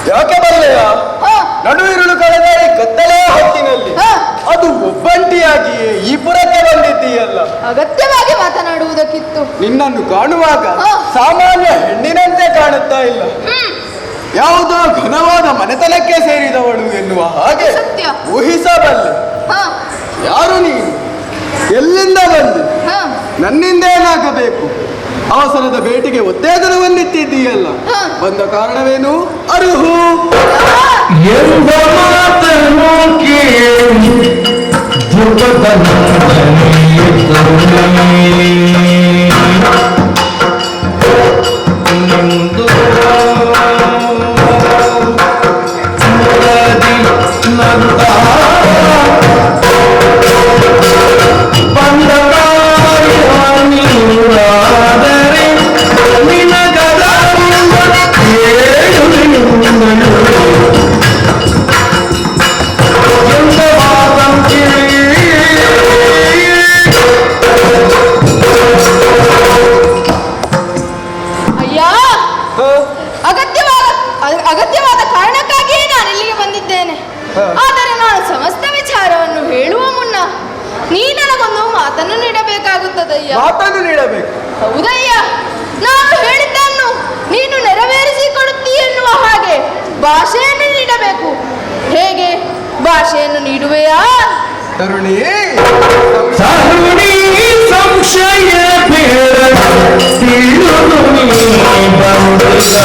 ಯಾಕೆ ಬಲ್ಲೆಯ ಹ, ನಡುವಿರುಳು ಕಳೆದ ಈ ಕತ್ತಲೆಯ ಹೊತ್ತಿನಲ್ಲಿ ಹ. ಅದು ಒಬ್ಬಂಟಿಯಾಗಿ ಈ ಪುರಕ್ಕೆ ಬಂದಿದ್ದೀಯಲ್ಲ. ಅಗತ್ಯವಾಗಿ ಮಾತನಾಡುವುದಕ್ಕಿತ್ತು. ನಿನ್ನನ್ನು ಕಾಣುವಾಗ ಹ. ಸಾಮಾನ್ಯ ಹೆಣ್ಣಿನಂತೆ ಕಾಣುತ್ತಾ ಇಲ್ಲ, ಯಾವುದೋ ಘನವಾದ ಮನೆತನಕ್ಕೆ ಸೇರಿದವಳು ಎನ್ನುವ ಹಾಗೆ ಸತ್ಯ. ಊಹಿಸಬಲ್ಲೆ. ಹ, ಯಾರು ನೀನು? ಎಲ್ಲಿಂದ ಬಂದೆ? ಹ, ನನ್ನಿಂದ ಏನಾಗಬೇಕು? ಅವಸರದ ಭೇಟಿಗೆ ಉತ್ತೇಜನವನ್ನಿಟ್ಟಿದ್ದೀಯಲ್ಲ, ಹ. ಬಂದ ಕಾರಣವೇನು? ಅರುಹು ಎಂಬ ಮಾತನ್ನು ಕೇಳಿ ಧ್ರುವದ ನಿಂದು ನಗುತ್ತಾ ಬಂದರಾದರೆ ನಿನಗದ ಎಂದ ವಾದಂ ಕೇಳಿ ಅಯ್ಯ, ಹ? ಅಗತ್ಯವಾದ ಕಾರಣಕ್ಕಾಗಿಯೇ ನಾನು ಇಲ್ಲಿಗೆ ಬಂದಿದ್ದೇನೆ. ಹ. ಆದರೆ ನಾನು ಸಮಸ್ತ ವಿಚಾರವನ್ನು ಹೇಳುವ ಮುನ್ನ ನೀ ನನಗೊಂದು ಮಾತನ್ನು ನೀಡಬೇಕಾಗುತ್ತದಯ್ಯ. ಮಾತನ್ನು ನೀಡಬೇಕು. ಹೌದಯ್ಯ, ನಾನು ಹೇಳಿದ್ದನ್ನು ನೀನು ನೆರವೇರಿಸಿಕೊಡುತ್ತೀ ಎನ್ನುವ ಹಾಗೆ ಭಾಷೆಯನ್ನು ನೀಡಬೇಕು. ಹೇಗೆ ಭಾಷೆಯನ್ನು ನೀಡುವೆಯಾ? ತರುಣಿ ತರುಣಿ ಸಂಶಯ ಬೇಡ ತಿಳಿದು ನೀ ಬಂದಿಲ್ಲ.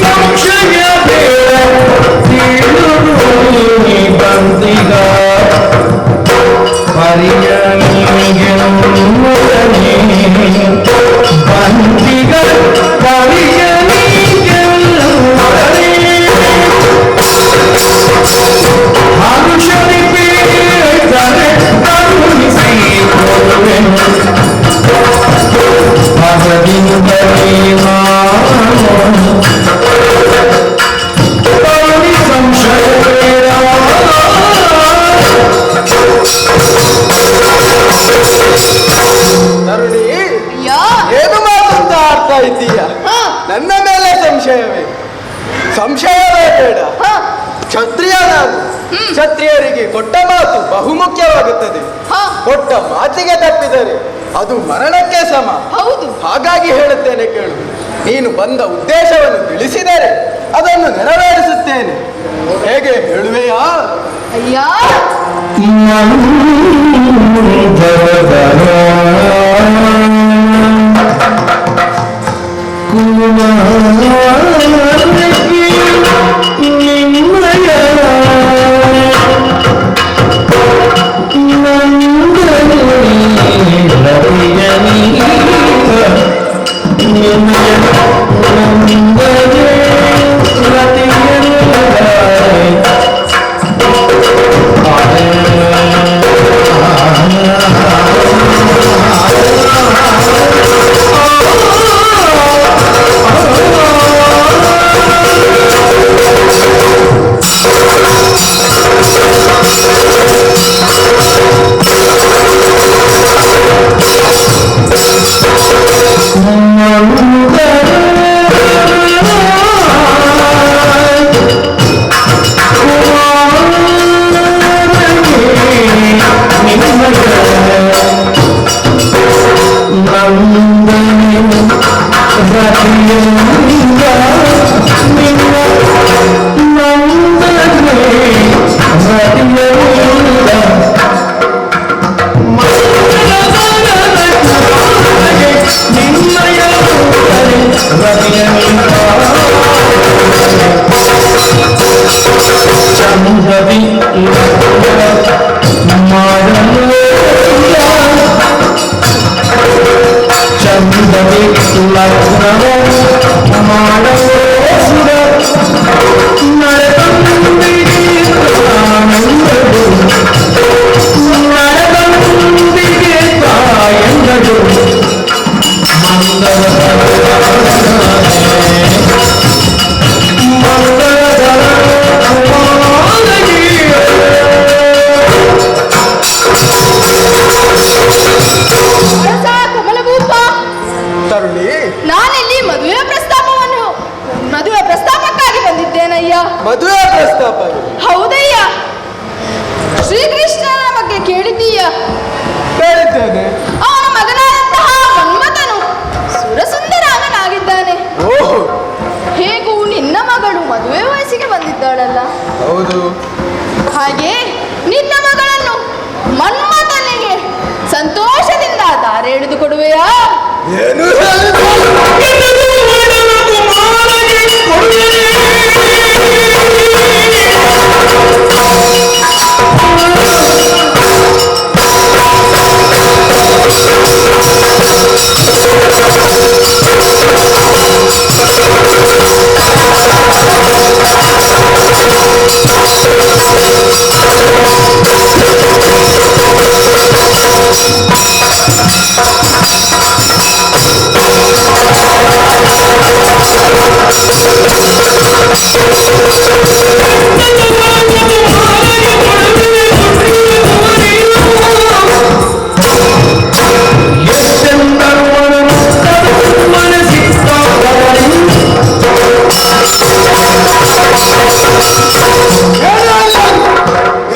ಸಂಶಯ ಬೇಡ ತಿಳಿದು ನೀ ಬಂದಿಗ ಬಂದಿಗ ಹರುಷದಿ ಪೀಡಿತರೆ ಕರುಣಿಸಿ ಕೊಡುವೆನು ಭಗದಿಂದಲೇ ಸಂಶಯ ತರುಣಿ ಅಯ್ಯ, ಏನು ಮಾತಂತ ಆಡ್ತಾ ಇದ್ದೀಯ? ಹ, ನನ್ನ ಮೇಲೆ ಸಂಶಯವೇ? ಸಂಶಯವೇ ಬೇಡ. ಹ, ಕ್ಷತ್ರಿಯ ನಾನು. ಕ್ಷತ್ರಿಯರಿಗೆ ಕೊಟ್ಟ ಮಾತು ಬಹುಮುಖ್ಯವಾಗುತ್ತದೆ. ಹ, ಕೊಟ್ಟ ಮಾತಿಗೆ ತಪ್ಪಿದರೆ ಅದು ಮರಣಕ್ಕೆ ಸಮ. ಹೌದು. ಹಾಗಾಗಿ ಹೇಳುತ್ತೇನೆ ಕೇಳು. ನೀನು ಬಂದ ಉದ್ದೇಶವನ್ನು ತಿಳಿಸಿದರೆ ಅದನ್ನು ನೆರವೇರಿಸುತ್ತೇನೆ. ಹೇಗೆ ಹೇಳುವೆಯಾ? ಅಯ್ಯ, Thank you. ಹೌದು. ಹಾಗೆ ನಿನ್ನ ಮಗಳನ್ನು ಮನ್ಮಥನಿಗೆ ಸಂತೋಷದಿಂದ ದಾರಿ ಎಳೆದು ಕೊಡುವೆಯಾ? ಏನು ಹೇಳಿದ್ರು?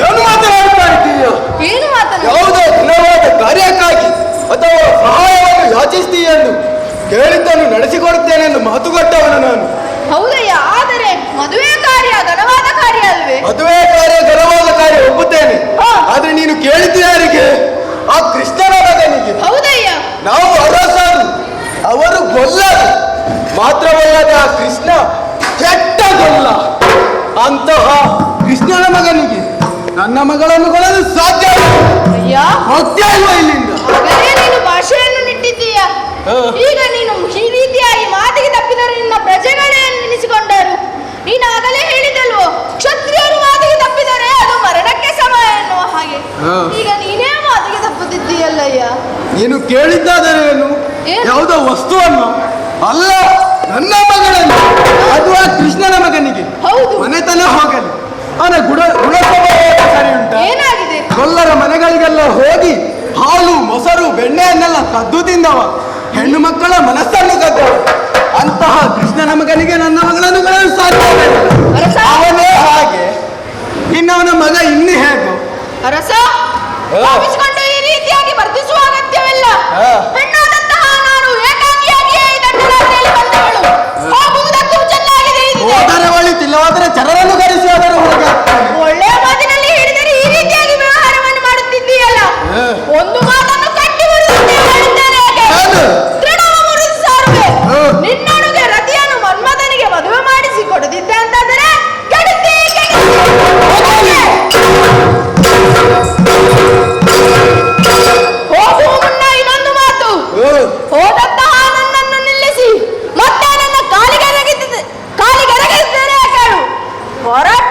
ಏನು ಮಾತನಾಡ್ತಾ ಇದ್ದೀಯ? ಏನು ಮಾತನಾಡ? ಯಾವುದೋ ದಿನವಾದ ಕಾರ್ಯಕ್ಕಾಗಿ ಅಥವಾ ಸಹಾಯವನ್ನು ಯಾಚಿಸ್ತೀಯೆಂದು ಕೇಳಿದ್ದನ್ನು ನಡೆಸಿಕೊಡುತ್ತೇನೆಂದು ಮಾತು ಕೊಟ್ಟವನು ನಾನು. ಹೌದಯ್ಯ, ಆದರೆ ಮದುವೆ ಕಾರ್ಯ ಘನವಾದ ಕಾರ್ಯ ಅಲ್ವೇ? ಮದುವೆ ಕಾರ್ಯ ಘನವಾದ ಕಾರ್ಯ ಒಪ್ಪುತ್ತೇನೆ. ಹಾ. ಆದ್ರೆ ನೀನು ಕೇಳಿದ್ದು ಯಾರಿಗೆ? ಆ ಕೃಷ್ಣನ ಮಗನಿಗೆ. ಹೌದಯ್ಯ. ನಾವು ಅರಸರು, ಅವರು ಗೊಲ್ಲರು. ಮಾತ್ರವಲ್ಲದೆ ಆ ಕೃಷ್ಣ ಕೆಟ್ಟ ಗೊಲ್ಲ. ಅಂತಹ ಕೃಷ್ಣನ ಮಗನಿಗೆ ನನ್ನ ಮಗಳನ್ನು ಕೊಡಲು ಸಾಧ್ಯ ಅಯ್ಯ, ಹೋಗ್ತಾ ಇಲ್ವಾ ಇಲ್ಲಿಂದ? ಹಾಗಾದ್ರೆ ನೀನು ಭಾಷೆಯನ್ನು ನಿಟ್ಟಿದ್ದೀಯ. ಹಾ. ಈಗ ನೀನು ಈ ರೀತಿಯಾಗಿ ಮಾತಿಗೆ ತಪ್ಪಿದರೆ ನಿನ್ನ ಪ್ರಜೆಗಳೇ ನೆನೆಸಿಕೊಂಡರು. ನೀನು ಆಗಲೇ ಹೇಳಿದಲ್ವೋ, ಕ್ಷತ್ರಿಯರು ಮಾತಿಗೆ ತಪ್ಪಿದರೆ ಅದು ಮರಣಕ್ಕೆ ಸಮ ಎನ್ನುವ ಹಾಗೆ. ಹಾ. ಈಗ ನೀನೇ ಮಾತಿಗೆ ತಪ್ಪುತ್ತಿದ್ದೀಯಲ್ಲಯ್ಯ. ನೀನು ಕೇಳಿದ್ದಾದರೆ ಏನು? ಏನು? ಯಾವುದೋ ವಸ್ತುವನ್ನು ಅಲ್ಲ, ನನ್ನ ಮಗಳನ್ನು. ಅದು ಆ ಕೃಷ್ಣನ ಮಗನಿಗೆ. ಹೌದು. ಮನೆತನ ಹೋಗಲಿ, ಅವನ ಗುಣ ಸ್ವಭಾವ ಸರಿ ಉಂಟ? ಏನಾಗಿದೆ? ಗೊಲ್ಲರ ಮನೆಗಳಿಗೆಲ್ಲ ಹೋಗಿ ಹಾಲು ಮೊಸರು ಬೆಣ್ಣೆಯನ್ನೆಲ್ಲ ಕದ್ದು ತಿಂದವ, ಹೆಣ್ಣು ಮಕ್ಕಳ ಮನಸ್ಸನ್ನು ಕದ್ದವ. ಅಂತಹ ಕೃಷ್ಣನ ಮಗನಿಗೆ ನನ್ನ ಮಗಳನ್ನು ಕೊಡಲು ಸಾಧ್ಯವಿಲ್ಲ. ಅರಸ, ಅವನೇ ಹಾಗೆ, ಇನ್ನವನ ಮಗ ಇನ್ನು ಹೇಗೋ. ಅರಸ, ಹಾ. ಕೋಪಿಸಿಕೊಂಡು ಈ ರೀತಿಯಾಗಿ ವರ್ತಿಸುವ ಅಗತ್ಯವಿಲ್ಲ. ಹಾ. ಹೆಣ್ಣಾದಂತಹ ನಾನು ಏಕಾಂಗಿಯಾಗಿಯೇ ಈ ದಟ್ಟರಾತ್ರಿಯಲ್ಲಿ ಬಂದವಳು. ಹೋಗುವುದಕ್ಕೂ ಚೆನ್ನಾಗಿದೆ ಇದಿದೆ. ಹೋದರೆ ಒಳಿತಿಲ್ಲವಾದರೆ ಚರರನ್ನು ಕರೆಸಿ ಅದರ ಹೊರಗೆ ಹಾಕ್ತಾನೆ. ಒಳ್ಳೆಯ ಮಾತಿನಲ್ಲಿ ಹೇಳಿದರೆ ಈ ರೀತಿಯಾಗಿ ವ್ಯವಹಾರವನ್ನು ಮಾಡುತ್ತಿದ್ದೀಯಲ್ಲ. ಹಾ. ಒಂದು ಮಾತನ್ನು ಕಟ್ಟಿ ಹೇಳಿದ್ದೇನೆ. ಯಾವುದು? ತೃಣವು ಮುರಿದು ಸಾರುವೆ. ಹಾ. ನಿನ್ನೊಳಗೆ ರತಿಯನ್ನು ಮನ್ಮಥನಿಗೆ ಮದುವೆ ಮಾಡಿಸಿ ಕೊಡದಿದ್ದೆ ಅಂತಂದರೆ ಕೆಡುತ್ತಿ, ಹೋಗುವ ಮುನ್ನ ಇನ್ನೊಂದು ಮಾತು. ಹೋದಂತಹ ನನ್ನನ್ನು ನಿಲ್ಲಿಸಿ ಮತ್ತೆ ನನ್ನ ಕಾಲಿಗೆರಗಿದ್ದೇನೆ ಕೇಳು. ಹೋರಾಟ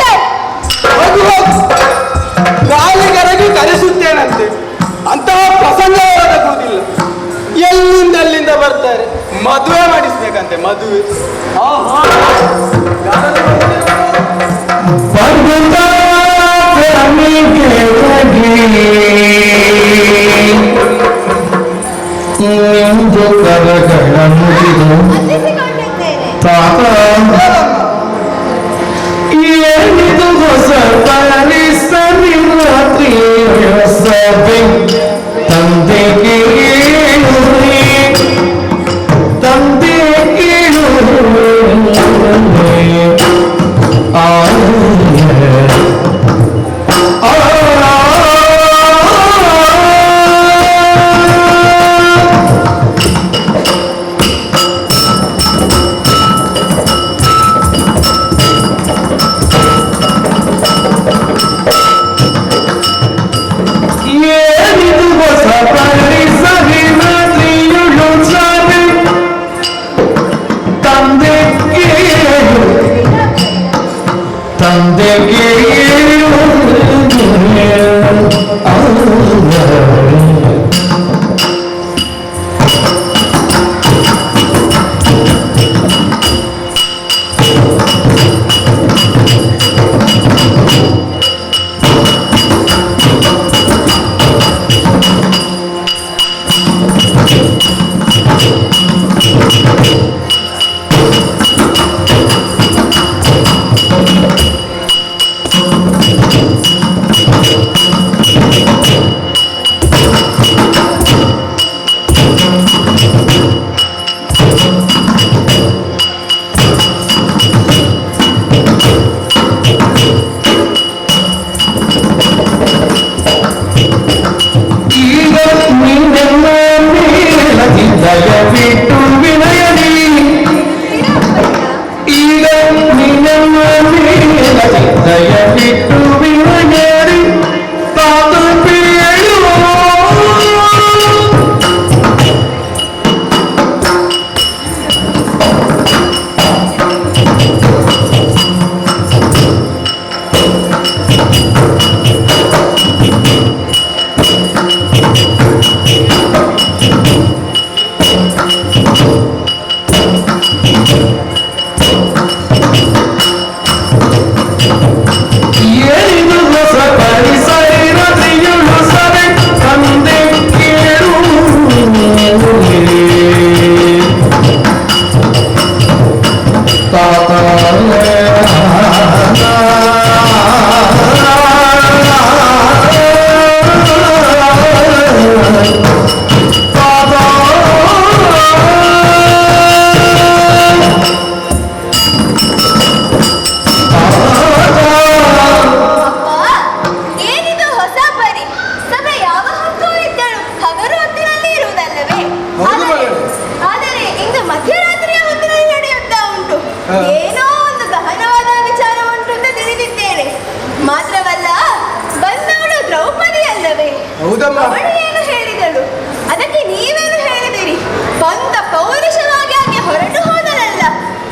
ಹೌದಮ್ಮ. ಅವಳು ಏನು ಹೇಳಿದಳು, ಅದಕ್ಕೆ ನೀವೇನು ಹೇಳಿದಿರಿ? ಬಂದ ಪೌರುಷವಾಗಿ ಆಕೆ ಹೊರಟು ಹೋದಳಲ್ಲ,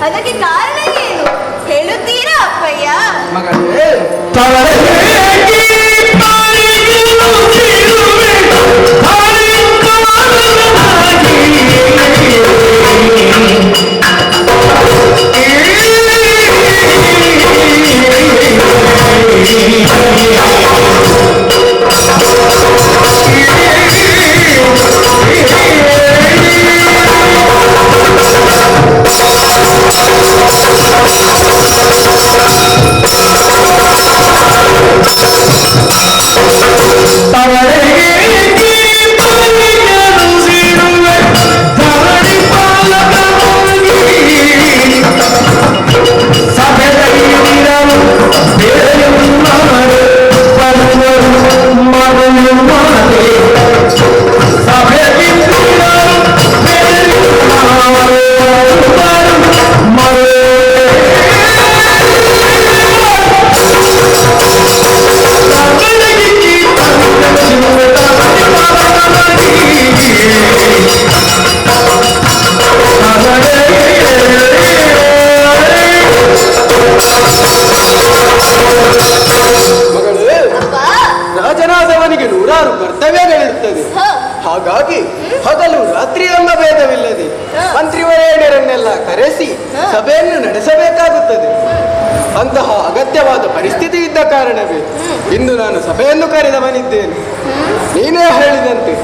ಅದಕ್ಕೆ ಕಾರಣ ಏನು ಹೇಳುತ್ತೀರಾ ಅಪ್ಪಯ್ಯ? ಮಗಳೇ, ರಾಜನಾದವನಿಗೆ ನೂರಾರು ಕರ್ತವ್ಯಗಳಿರುತ್ತದೆ. ಹಾಗಾಗಿ ಹಗಲು ರಾತ್ರಿ ಎಂಬ ಭೇದವಿಲ್ಲದೆ ಮಂತ್ರಿವರೇಣ್ಯರನ್ನೆಲ್ಲ ಕರೆಸಿ ಸಭೆಯನ್ನು ನಡೆಸಬೇಕಾಗುತ್ತದೆ. ಅಂತಹ ಅಗತ್ಯವಾದ ಪರಿಸ್ಥಿತಿ ಇದ್ದ ಕಾರಣವೇ ಇಂದು ನಾನು ಸಭೆಯನ್ನು ಕರೆದವನಿದ್ದೇನೆ. ನೀನೇ ಹೇಳಿದಂತೆ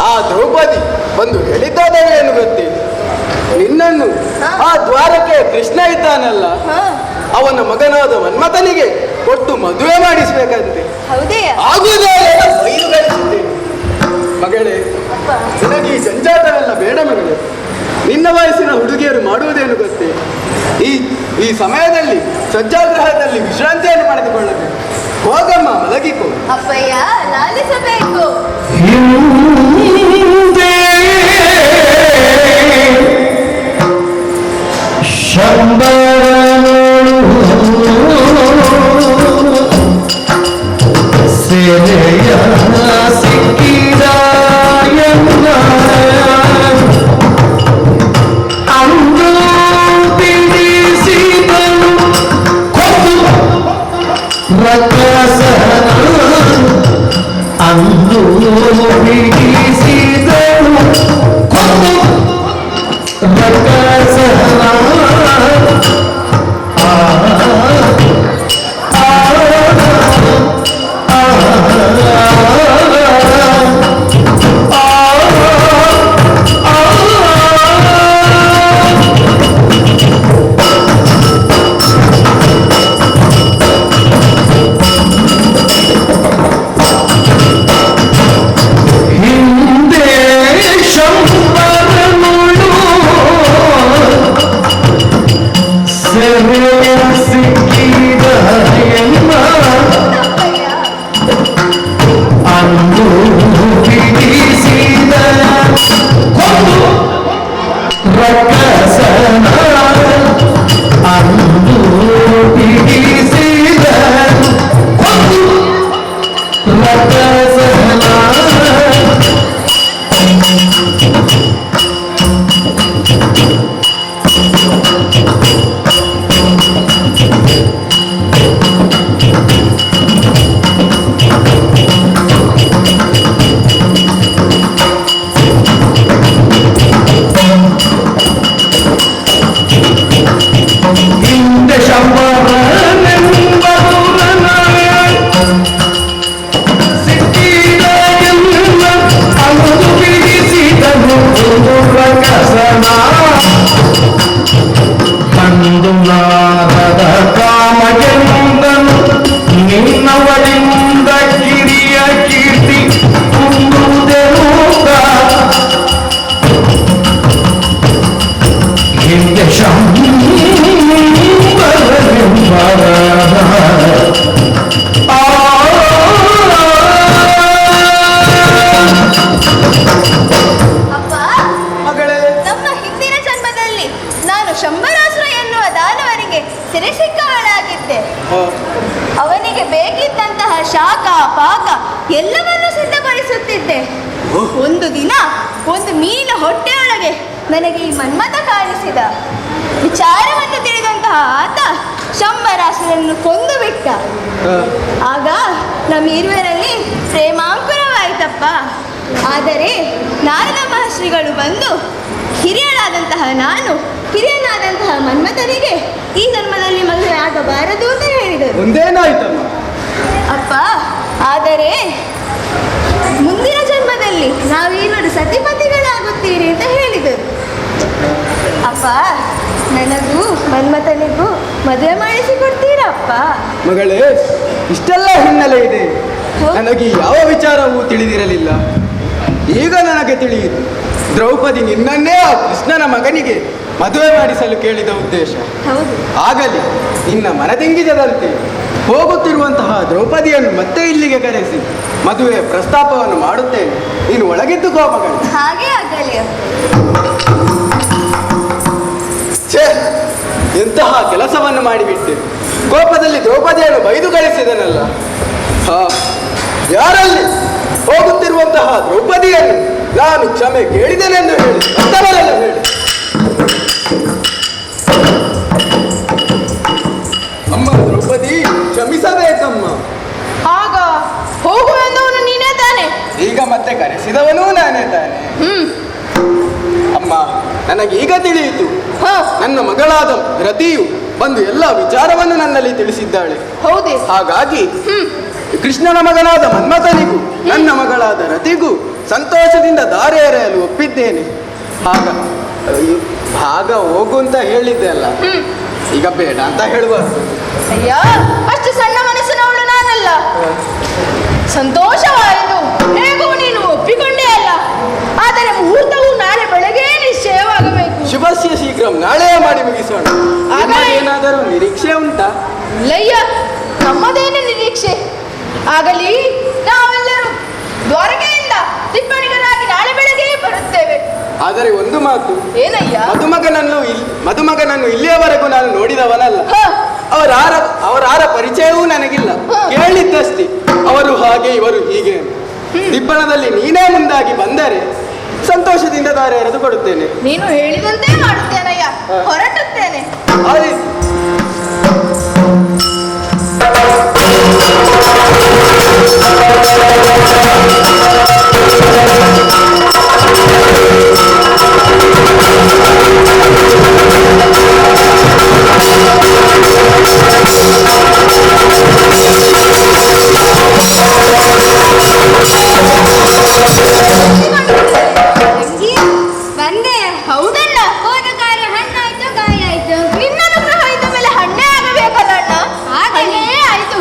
ಆ ದ್ರೌಪದಿ ಬಂದು ಹೇಳಿದ್ದಾದೇನು ಗೊತ್ತೇ? ನಿನ್ನನ್ನು ಆ ದ್ವಾರಕ್ಕೆ ಕೃಷ್ಣ ಇದ್ದಾನಲ್ಲ, ಅವನ ಮಗನಾದ ಮನ್ಮಥನಿಗೆ ಕೊಟ್ಟು ಮದುವೆ ಮಾಡಿಸ್ಬೇಕಂತೆ. ಆಗುವುದೇ ಬೈದುಗಳಿಸಿದ್ದೇನೆ. ಮಗಳೇ, ನಿನಗೆ ಈ ಜಂಜಾಟವೆಲ್ಲ ಬೇಡ ಮಗಳೇ. ನಿನ್ನ ವಯಸ್ಸಿನ ಹುಡುಗಿಯರು ಮಾಡುವುದೇನು ಗೊತ್ತೇ? ಈ ಸಮಯದಲ್ಲಿ ಸಜ್ಜಾಗ್ರಹದಲ್ಲಿ ವಿಶ್ರಾಂತಿಯನ್ನು ಪಡೆದುಕೊಳ್ಳಬೇಕು. ಹೋಗಮ್ಮ, ಮಲಗಿಕೋ. ಅಪ್ಪಯ್ಯ, ಲಾಲಿಸಬೇಕು. ಎಲ್ಲವನ್ನೂ ಸಿದ್ಧಪಡಿಸುತ್ತಿದ್ದೆ. ಹೇಳಿದ್ದೆ. ಒಂದು ದಿನ ಒಂದು ಮೀನ ಹೊಟ್ಟೆಯೊಳಗೆ ನನಗೆ ಈ ಮನ್ಮಥ ಕಾಣಿಸಿದ. ವಿಚಾರವನ್ನು ತಿಳಿದಂತಹ ಆತ ಶಂಬರಾಸುರನ್ನು ಕೊಂದು ಬಿಟ್ಟ. ಆಗ ನಮ್ಮಿರುವರಲ್ಲಿ ಪ್ರೇಮಾಂಕುರವಾಯಿತಪ್ಪ. ಆದರೆ ನಾರದ ಮಹರ್ಷಿಗಳು ಬಂದು ಹಿರಿಯನಾದಂತಹ ಹಿರಿಯನಾದಂತಹ ಮನ್ಮಥನಿಗೆ ಈ ಜನ್ಮದಲ್ಲಿ ಮದುವೆ ಆಗಬಾರದು ಅಂತ ಹೇಳಿದರು. ಒಂದೇನಾಯ್ತಮ್ಮ? ಅಪ್ಪ, ಆದರೆ ಮುಂದಿನ ಜನ್ಮದಲ್ಲಿ ನಾವಿರುವರು ಸತಿಪತಿಗಳಾಗುತ್ತೀರಿ ಅಂತ ಹೇಳಿದರು. ಅಪ್ಪ, ನನಗೂ ಮನ್ಮಥನಿಗೂ ಮದುವೆ ಮಾಡಿಸಿಕೊಡ್ತೀರಾ ಅಪ್ಪ? ಮಗಳೇ, ಇಷ್ಟೆಲ್ಲ ಹಿನ್ನೆಲೆ ಇದೆ. ನನಗೆ ಯಾವ ವಿಚಾರವೂ ತಿಳಿದಿರಲಿಲ್ಲ. ಈಗ ನನಗೆ ತಿಳಿಯಿತು. ದ್ರೌಪದಿ ನಿನ್ನನ್ನೇ ಆ ಕೃಷ್ಣನ ಮಗನಿಗೆ ಮದುವೆ ಮಾಡಿಸಲು ಕೇಳಿದ ಉದ್ದೇಶ. ಹೌದು. ಆಗಲಿ, ನಿನ್ನ ಮನದಿಂಗಿದದಂತೆ ಹೋಗುತ್ತಿರುವಂತಹ ದ್ರೌಪದಿಯನ್ನು ಮತ್ತೆ ಇಲ್ಲಿಗೆ ಕರೆಸಿ ಮದುವೆ ಪ್ರಸ್ತಾಪವನ್ನು ಮಾಡುತ್ತೇನೆ. ನೀನು ಒಳಗಿದ್ದುಕೋ ಮಗಳು. ಹಾಗೆ ಆಗಲಿ. ಛೇ, ಎಂತಹ ಕೆಲಸವನ್ನು ಮಾಡಿಬಿಟ್ಟೆ. ಕೋಪದಲ್ಲಿ ದ್ರೌಪದಿಯನ್ನು ಬೈದು ಕಳಿಸಿದನಲ್ಲ. ಹಾ, ಯಾರಲ್ಲಿ ಹೋಗುತ್ತಿರುವಂತಹ ದ್ರೌಪದಿಯನ್ನು ನಾನು ಕ್ಷಮೆ ಕೇಳಿದೆನೆಂದು ಹೇಳಿ ಅಂತವರೆಲ್ಲ ಹೇಳಿ. ಅಮ್ಮ ದ್ರೌಪದಿ, ಕ್ಷಮಿಸಬೇಕಮ್ಮ. ಆಗ ಹೋಗುವೆಂದವನು ನೀನೇ ತಾನೆ? ಈಗ ಮತ್ತೆ ಕರೆಸಿದವನೂ ನಾನೇ ತಾನೆ. ಅಮ್ಮ, ನನಗೀಗ ತಿಳಿಯಿತು. ನನ್ನ ಮಗಳಾದ ರತಿಯು ಬಂದು ಎಲ್ಲ ವಿಚಾರವನ್ನು ನನ್ನಲ್ಲಿ ತಿಳಿಸಿದ್ದಾಳೆ. ಹೌದೇ? ಹಾಗಾಗಿ ಕೃಷ್ಣನ ಮಗನಾದ ಮನ್ಮಥನಿಗೂ ನನ್ನ ಮಗಳಾದ ರತಿಗೂ ಸಂತೋಷದಿಂದ ದಾರಿ ಎರೆಯಲು ಒಪ್ಪಿದ್ದೇನೆ. ಆಗ ಹೋಗು ಅಂತ ಹೇಳಿದ್ದೆ ಅಲ್ಲ, ಈಗ ಬೇಡ ಅಂತ ಹೇಳಬಾರ್ದು. ಅಯ್ಯ, ಅಷ್ಟು ಸಣ್ಣ ಮನಸ್ಸಿನವಳು ನಾನಲ್ಲ. ಸಂತೋಷವಾಯಿತು, ಹೇಗೂ ನೀನು ಒಪ್ಪಿಕೊಂಡೇ ಅಲ್ಲ. ಆದರೆ ಮುಹೂರ್ತವು ನಾಳೆ ಬೆಳಗ್ಗೆ ನಿಶ್ಚಯವಾಗಬೇಕು. ಶುಭಸ್ಯ ಶೀಘ್ರಂ, ನಾಳೆ ಮಾಡಿ ಮುಗಿಸೋಣ. ಏನಾದರೂ ನಿರೀಕ್ಷೆ ಉಂಟಾ? ಲಯ್ಯ, ನಮ್ಮದೇನು ನಿರೀಕ್ಷೆ ಆಗಲಿ. ನಾವೆಲ್ಲರೂ ದ್ವಾರಕೆಯಿಂದ ತಿಪ್ಪಣಿಗರಾಗಿ ನಾಳೆ ಬೆಳಗ್ಗೆ ಬರುತ್ತೇವೆ. ಆದರೆ ಒಂದು ಮಾತು. ಏನಯ್ಯ? ಮದುಮಗನನ್ನು ಇಲ್ಲಿಯವರೆಗೂ ನಾನು ನೋಡಿದವನಲ್ಲ. ಅವರಾರ ಪರಿಚಯವೂ ನನಗಿಲ್ಲ. ಕೇಳಿದ್ದಷ್ಟೇ, ಅವರು ಹಾಗೆ ಇವರು ಹೀಗೆ. ದಿಬ್ಬಣದಲ್ಲಿ ನೀನೇ ಮುಂದಾಗಿ ಬಂದರೆ ಸಂತೋಷದಿಂದ ದಾರಿ ಎರೆದು ಕೊಡುತ್ತೇನೆ. ನೀನು ಹೇಳಿದಂತೆ ಮಾಡುತ್ತೇನಯ್ಯ. ಹೊರಟುತ್ತೇನೆ. ಬಂದೆ. ಹೌದಣ್ಣ. ಹೋದ ಕಾರ್ಯ ಹಣ್ಣಾಯ್ತು, ಕಾಯಿ ಆಯ್ತು. ನಿನ್ನ ಅನುಗ್ರಹ ಇದ್ದ ಮೇಲೆ ಹಣ್ಣೇ ಆಗಬೇಕಲ್ಲ ಅಣ್ಣ. ಹಾಗೆ ಹಣ್ಣೇ ಆಯ್ತು.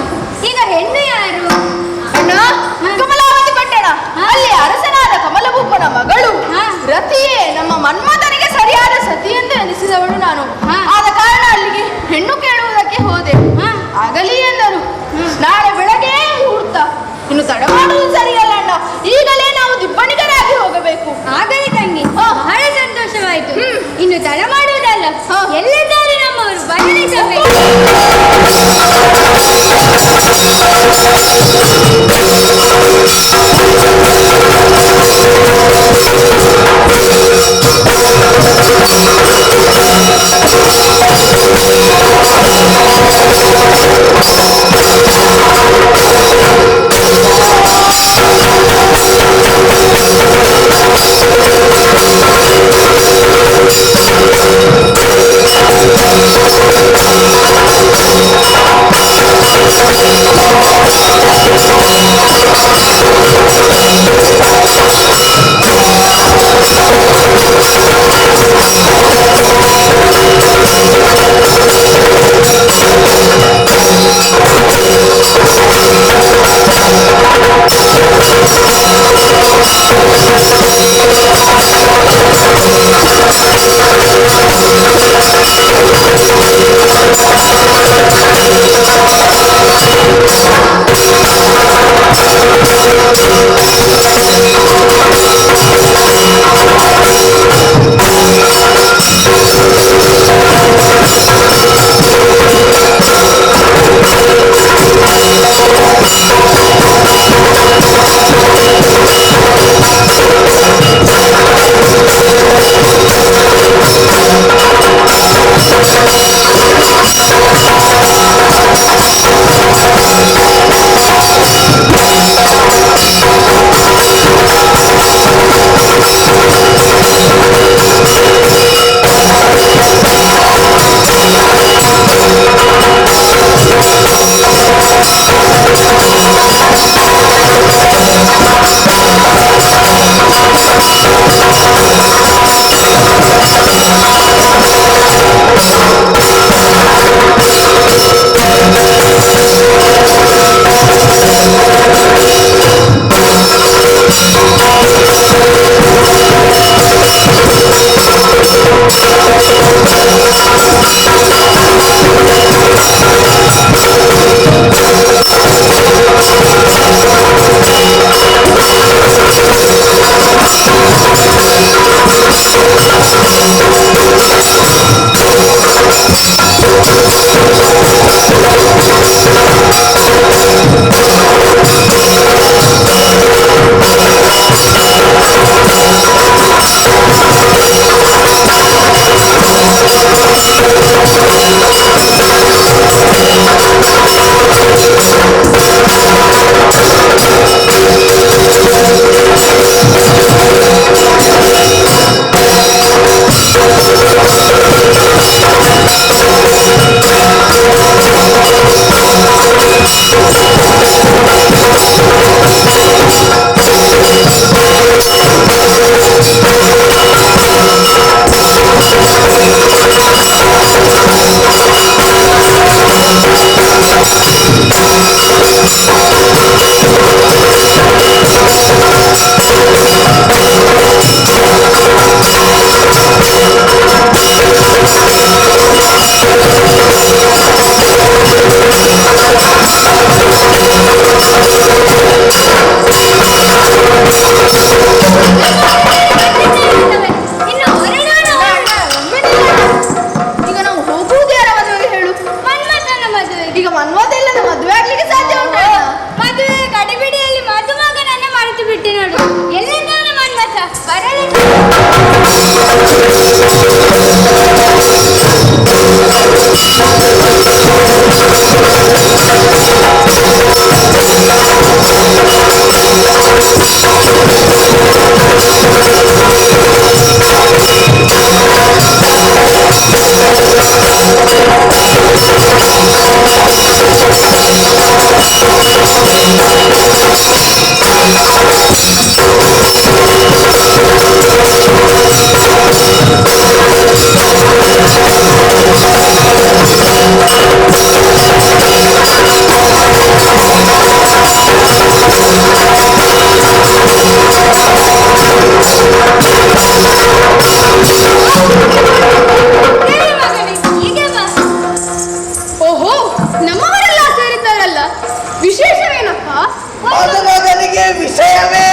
ನನಗೆ ವಿಷಯವೇ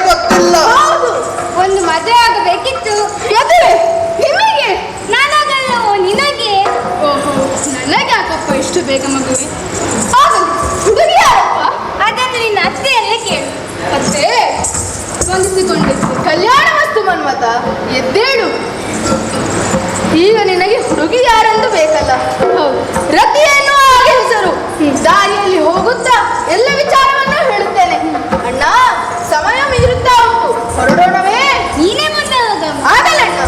ಗೊತ್ತಿಲ್ಲ. ಹೌದು, ಒಂದು ಮದುವೆ ಆಗಬೇಕಿತ್ತು. ಮದುವೆ ನಿಮಗೆ? ನನಗಲ್ಲವೋ ನಿನಗೆ? ಓಹೋ, ನನಗೆ ಯಾಕಪ್ಪ ಇಷ್ಟು ಬೇಗ ಮಗುವೆ? ಆಗಲಿ, ಹುಡುಗಿ ಯಾರಪ್ಪ? ಅದನ್ನು ನಿನ್ನ ಅತ್ತೆಯಲ್ಲೇ ಕೇಳು. ಮತ್ತೆ ವಂದಿಸಿಕೊಂಡಿದ್ದು ಕಲ್ಯಾಣ ವಸ್ತು ಮನ್ಮತ, ಎದ್ದೇಳು. ಈಗ ನಿನಗೆ ಹುಡುಗಿ ಯಾರೆಂದು ಬೇಕಲ್ಲ? ಹೌದು, ರತಿಯನ್ನು ಹಾಗೆ ಹೆಸರು. ದಾರಿಯಲ್ಲಿ ಹೋಗುತ್ತಾ ಎಲ್ಲ ವಿಚಾರವನ್ನು ಹೇಳುತ್ತೇನೆ. ಅಣ್ಣ, ಸಮಯ ಮೀರುತ್ತಾ ಉಂಟು, ಹೊರಡೋಣವೇ? ನೀನೇ ಮುಂದೆ ಹೋಗಮ್ಮ. ಆಗಲ್ಲ ಅಣ್ಣ.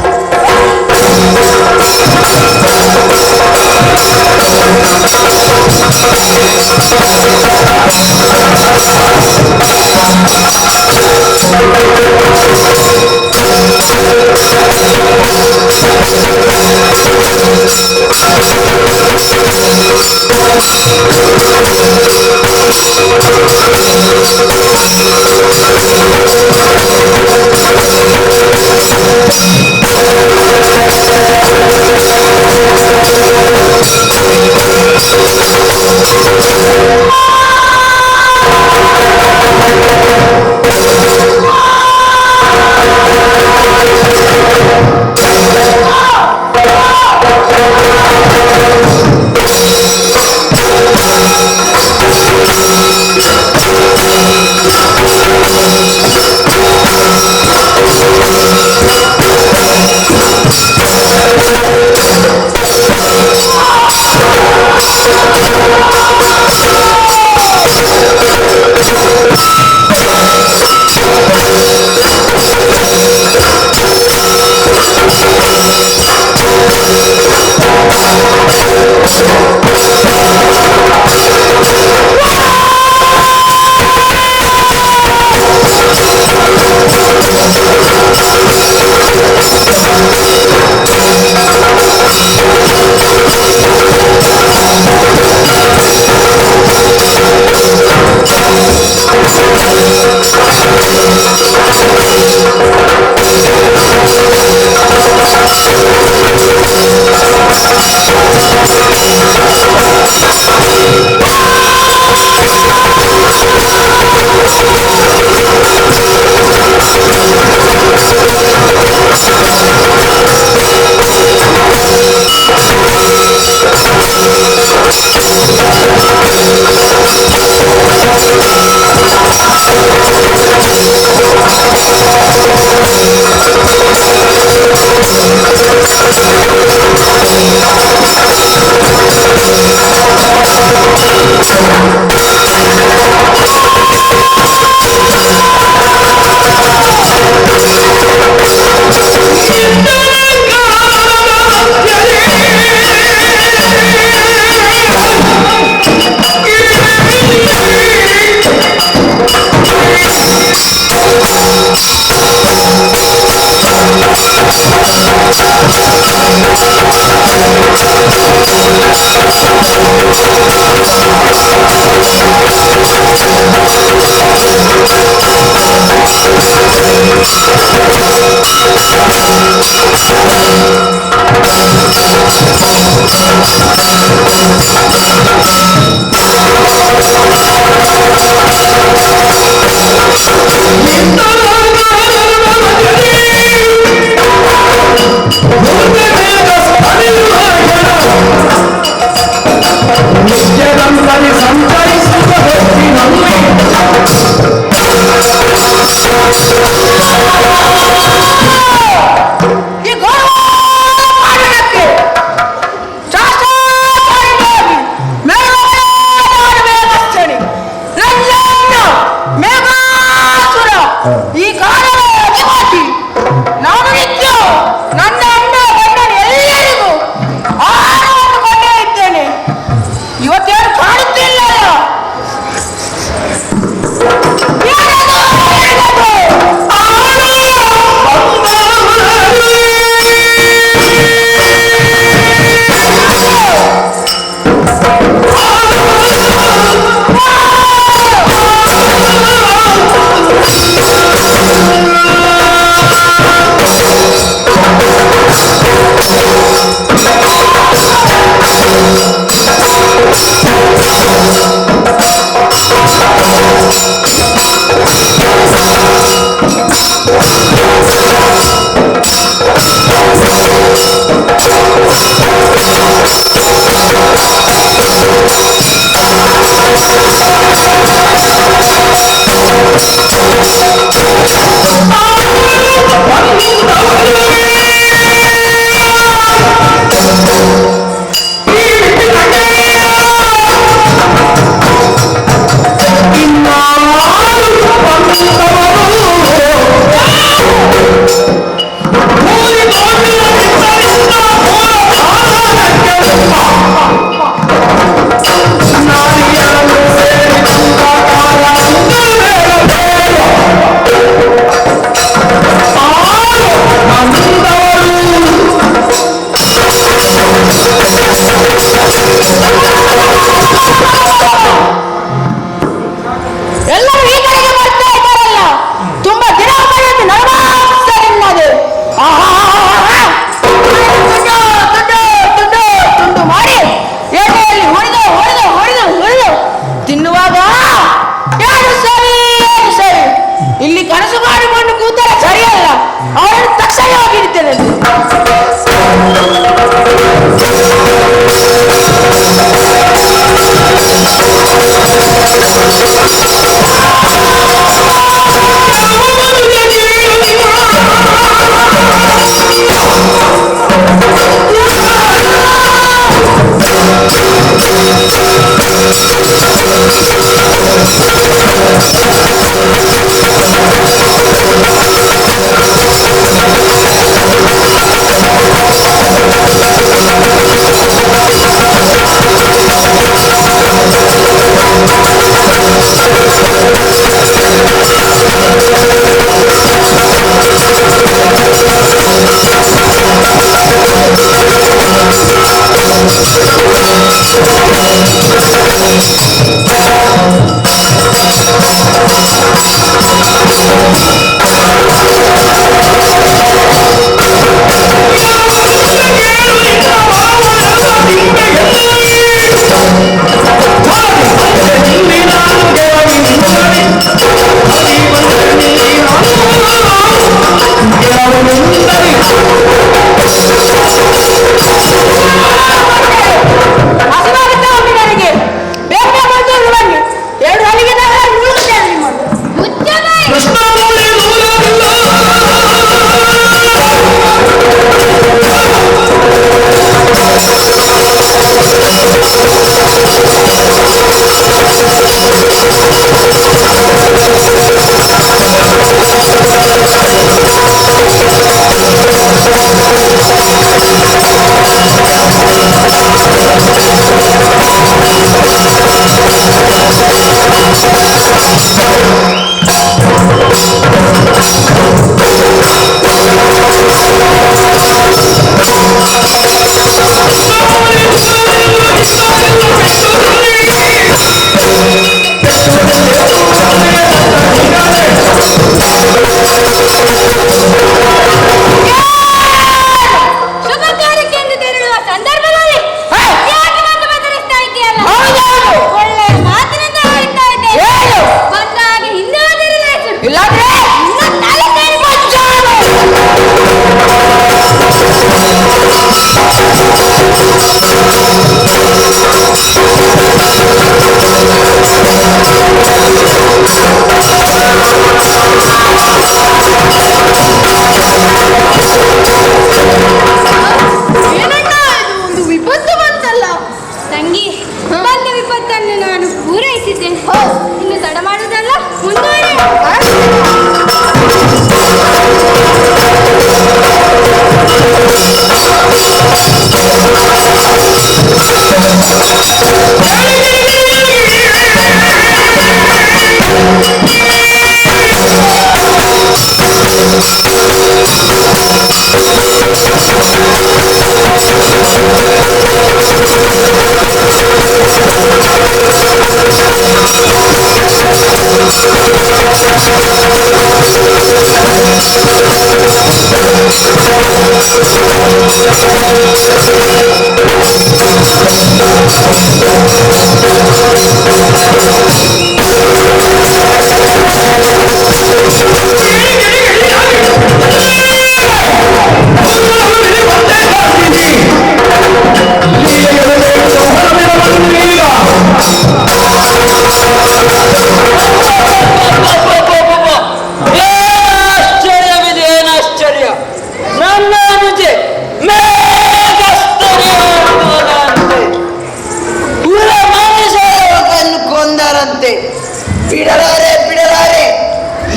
ಬಿಡಲಾರೆ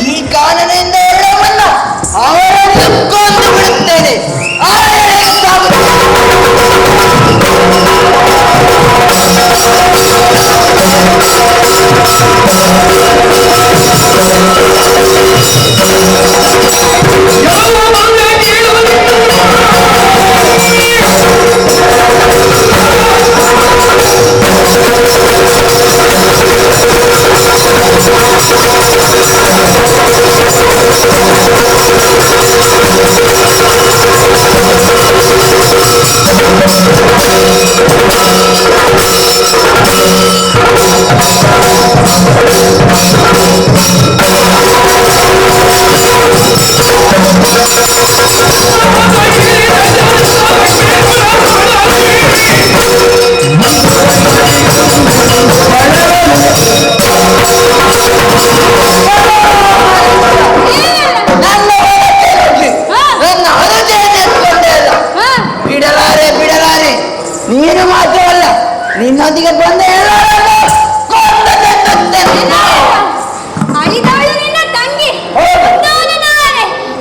ಈ ಕಾನೂನಿಂದ ಒಳ್ಳೆಯವನ್ನ ಅವರನ್ನು ಕೊಂದು ಬಿಡುತ್ತೇನೆ. ನೀನು ಮಾತ್ರವಲ್ಲ, ನಿನ್ನೊಂದಿಗೆ ಬಂದ ಅಳಿದಾಳು ನಿನ್ನ ತಂಗಿ,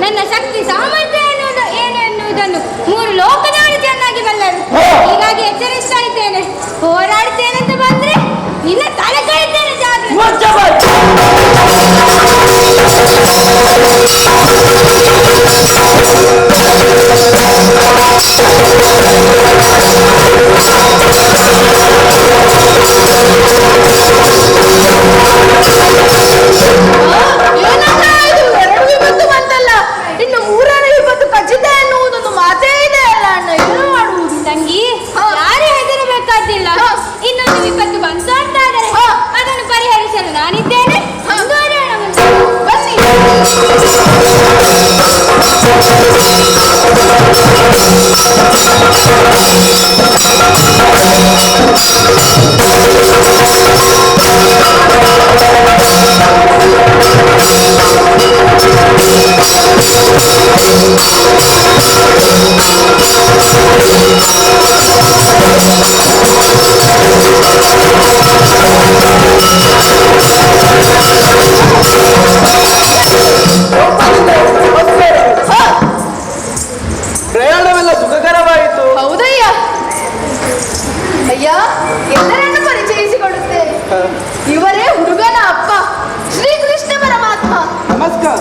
ನನ್ನ ಶಕ್ತಿ ಸಾಮರ್ಥ್ಯ ಎನ್ನುವುದು ಏನು ಎನ್ನುವುದನ್ನು ಮೂರು ಲೋಕದವರು ಚೆನ್ನಾಗಿ ಬಲ್ಲರು. ಹೀಗಾಗಿ ಎಚ್ಚರಿಸ್ತಾ ಇದ್ದೇನೆ, ಹೋರಾಡ್ತೇನೆ ಅಂತ ಬಂದ್ರೆ ನಿನ್ನ ತಲೆ ಕಳಿತೇನೆ. ಜಾಗ್ರತೆ. ಇನ್ನೊಂದು ವಿಪತ್ತು ಬಂತು ಅಂತಾದರೆ ಅದನ್ನು ಪರಿಹರಿಸಲು ನಾನಿದ್ದೇನೆ. ಬನ್ನಿ. ಪ್ರಯಾಣವೆಲ್ಲ ಸುಖಕರವಾಯಿತು. ಹೌದಯ್ಯ. ಅಯ್ಯ, ಎಲ್ಲರನ್ನು ಪರಿಚಯಿಸಿಕೊಳ್ಳುತ್ತೇನೆ. ಇವರೇ ಹುಡುಗನ ಅಪ್ಪ, ಶ್ರೀಕೃಷ್ಣ ಪರಮಾತ್ಮ. ನಮಸ್ಕಾರ.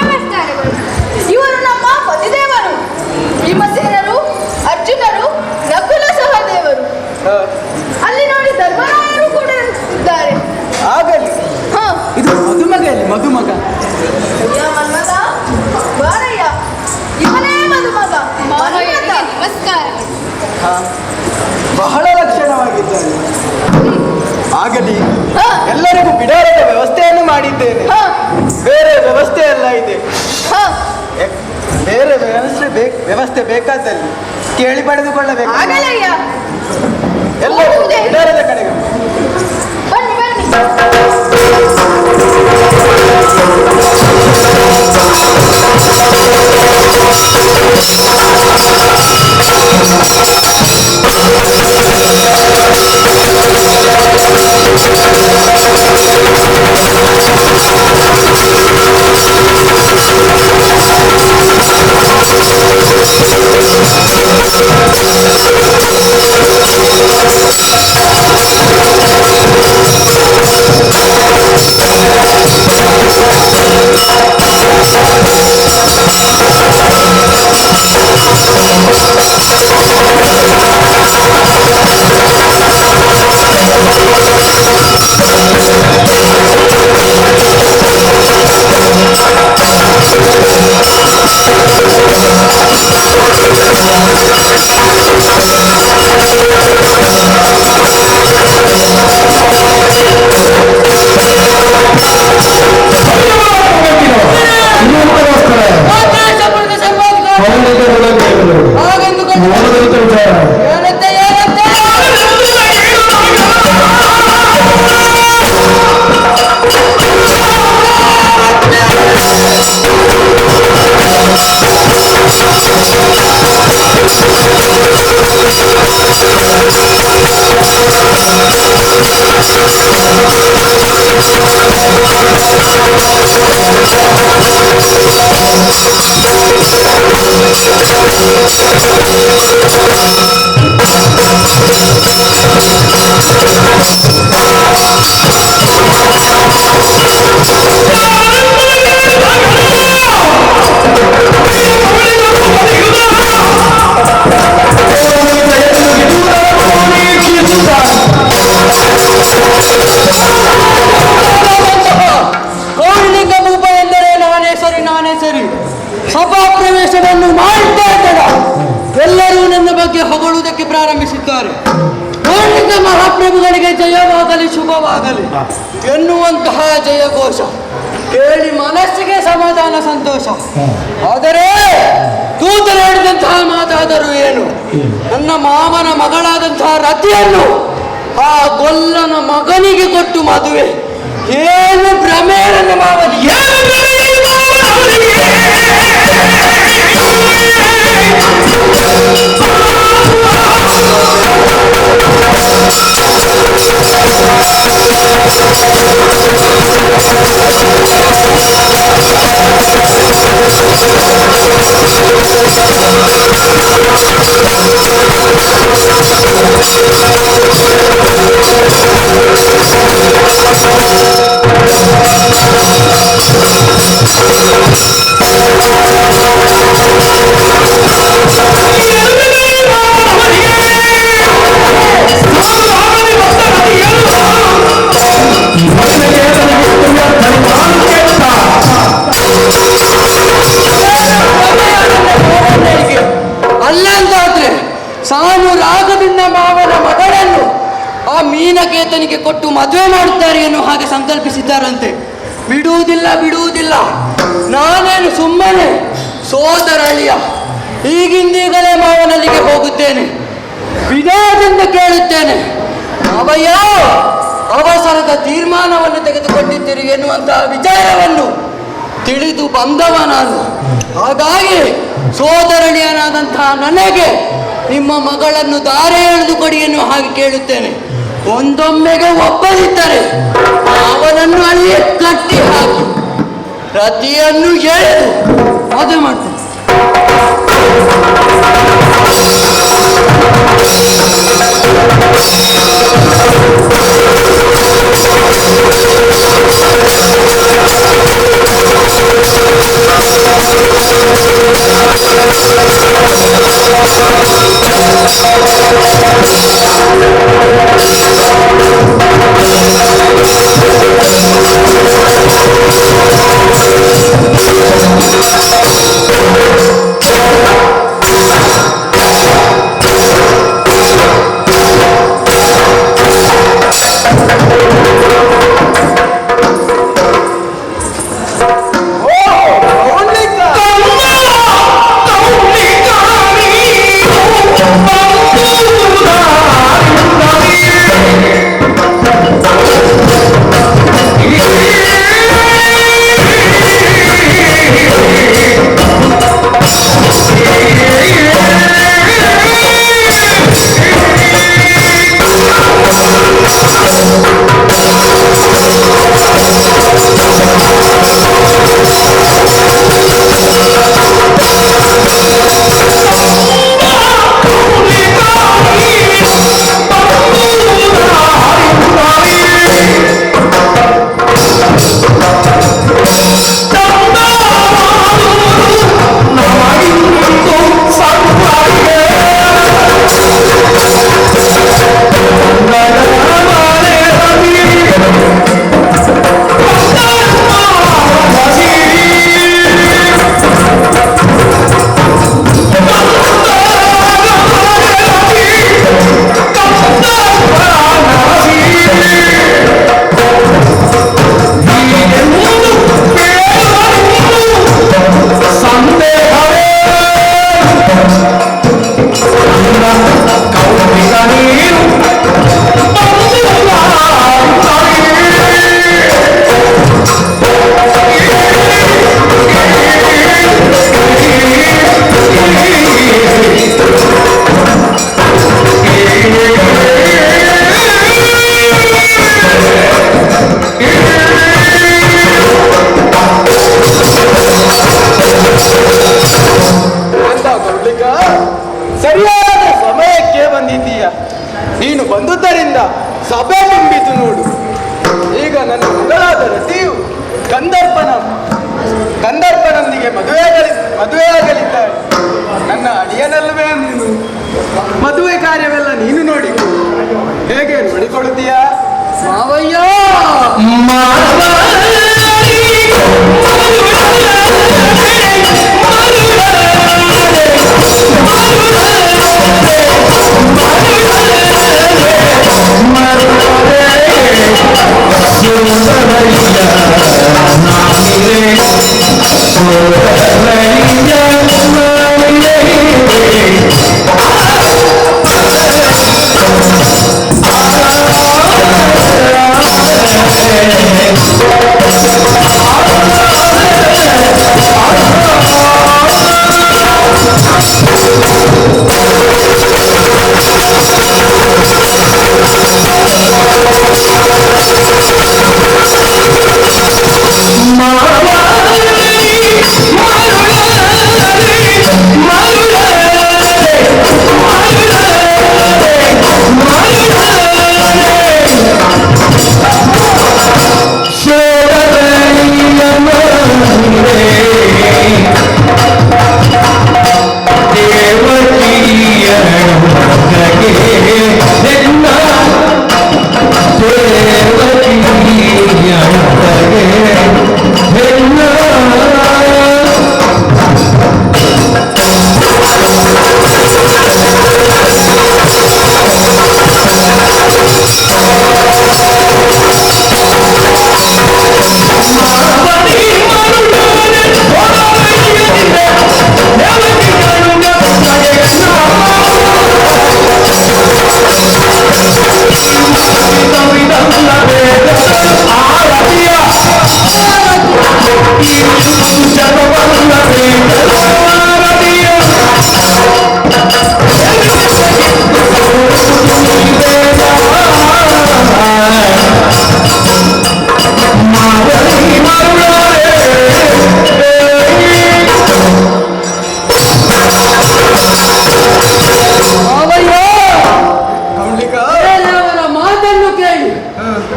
ನಮಸ್ಕಾರಗಳು. ಇವರು ನಮ್ಮ ಪತಿದೇವರು, ಭೀಮಸೇನರು, ಅರ್ಜುನರು, ನಕುಲ ಸಹದೇವರು. ಅಲ್ಲಿ ನೋಡಿ ಧರ್ಮರಾಯರು ಕೂಡ ಇದ್ದಾರೆ. ಆಗಲಿ. ಇದು ಮದುಮಗ, ಮದುಮಗ. ಅಯ್ಯ ಮನ್ಮಥ, ಬಾರಯ್ಯ, ಇವನೇ ಮದುಮಗ. ನಮಸ್ಕಾರ. ಬಹಳ ಲಕ್ಷಣವಾಗಿದ್ದಾನೆ. ಆಗಲಿ, ಎಲ್ಲರಿಗೂ ಬಿಡಾರದ ವ್ಯವಸ್ಥೆಯನ್ನು ಮಾಡಿದ್ದೇನೆ. ಬೇರೆ ವ್ಯವಸ್ಥೆ ಎಲ್ಲ ಇದೆ. ಬೇರೆ ವ್ಯವಸ್ಥೆ ಬೇಕಾದಲ್ಲಿ ಕೇಳಿ ಪಡೆದುಕೊಳ್ಳಬೇಕು. ಆಗಲಯ್ಯ. ಎಲ್ಲರೂ ಬಿಡಾರದ ಕಡೆಗೆ ಬನ್ನಿ ಬನ್ನಿ. ಗೌರಲಿಂಗ ಭೂಪ ಎಂದರೆ ನಾನೇ ಸರಿ ಸಭಾ ಪ್ರವೇಶವನ್ನು ಮಾಡ್ತಾ ಇದ್ದಾಗ ಎಲ್ಲರೂ ನನ್ನ ಬಗ್ಗೆ ಹೊಗಳುವುದಕ್ಕೆ ಪ್ರಾರಂಭಿಸಿದ್ದಾರೆ. ಗೌರಲಿಂಗ ಮಹಾಪ್ರಭುಗಳಿಗೆ ಜಯವಾಗಲಿ ಶುಭವಾಗಲಿ ಎನ್ನುವಂತಹ ಜಯಘೋಷ ಕೇಳಿ ಮನಸ್ಸಿಗೆ ಸಮಾಧಾನ ಸಂತೋಷ. ಆದರೆ ದೂತರು ಹೇಳಿದಂತಹ ಮಾತಾದರೂ ಏನು, ನನ್ನ ಮಾವನ ಮಗಳಾದಂತಹ ರತಿಯನ್ನು ಆ ಗೊಲ್ಲನ ಮಗನಿಗೆ ಕೊಟ್ಟು ಮದುವೆ. ಏನು ಭ್ರಮೆ ನನ್ನ ಮಾವನಿಗೆ, ಏನು ಭ್ರಮೆ ನನ್ನ ಮಾವನಿಗೆ? ಅಲ್ಲಂತಾದ್ರೆ ಸಾನು ರಾಗದಿಂದ ಮಾವನ ಮಗಳನ್ನು ಆ ಮೀನಕೇತನಿಗೆ ಕೊಟ್ಟು ಮದುವೆ ಮಾಡುತ್ತಾರೆ ಎನ್ನುವ ಹಾಗೆ ಸಂಕಲ್ಪಿಸಿದ್ದಾರಂತೆ. ಬಿಡುವುದಿಲ್ಲ. ನಾನೇನು ಸುಮ್ಮನೆ ಸೋದರಳಿಯ ಈಗಿಂದೀಗಲೇ ಮಾವನಲ್ಲಿಗೆ ಹೋಗುತ್ತೇನೆ, ವಿನಯದಿಂದ ಕೇಳುತ್ತೇನೆ, ಅವಯ್ಯ ಅವಸರದ ತೀರ್ಮಾನವನ್ನು ತೆಗೆದುಕೊಂಡಿದ್ದೀರಿ ಎನ್ನುವಂತಹ ವಿಚಾರವನ್ನು ತಿಳಿದು ಬಂದವ ನಾನು. ಹಾಗಾಗಿ ಸೋದರಳಿಯನಾದಂತಹ ನನಗೆ ನಿಮ್ಮ ಮಗಳನ್ನು ದಾರೆ ಎಳೆದು ಕೊಡಿ ಎನ್ನುವ ಹಾಗೆ ಕೇಳುತ್ತೇನೆ. ಒಂದೊಮ್ಮೆಗೆ ಒಪ್ಪದಿದ್ದರೆ ಅವನನ್ನು ಅಲ್ಲಿ ಕಟ್ಟಿ ಹಾಕಿ ರತಿಯನ್ನು ಎಳೆದು ಮದುವೆ ಮಾಡ್ತೇನೆ. ಕಂದಪ್ಪನೊಂದಿಗೆ ಮದುವೆಯಾಗಲಿದ್ದಾಳೆ. ನನ್ನ ಅಡಿಯನಲ್ಲವೇ ನೀನು. ಮದುವೆ ಕಾರ್ಯವೆಲ್ಲ ನೀನು ನೋಡಿ ಹೇಗೆ ನೋಡಿಕೊಳ್ಳುತ್ತೀಯಾ? ಮಾವಯ್ಯ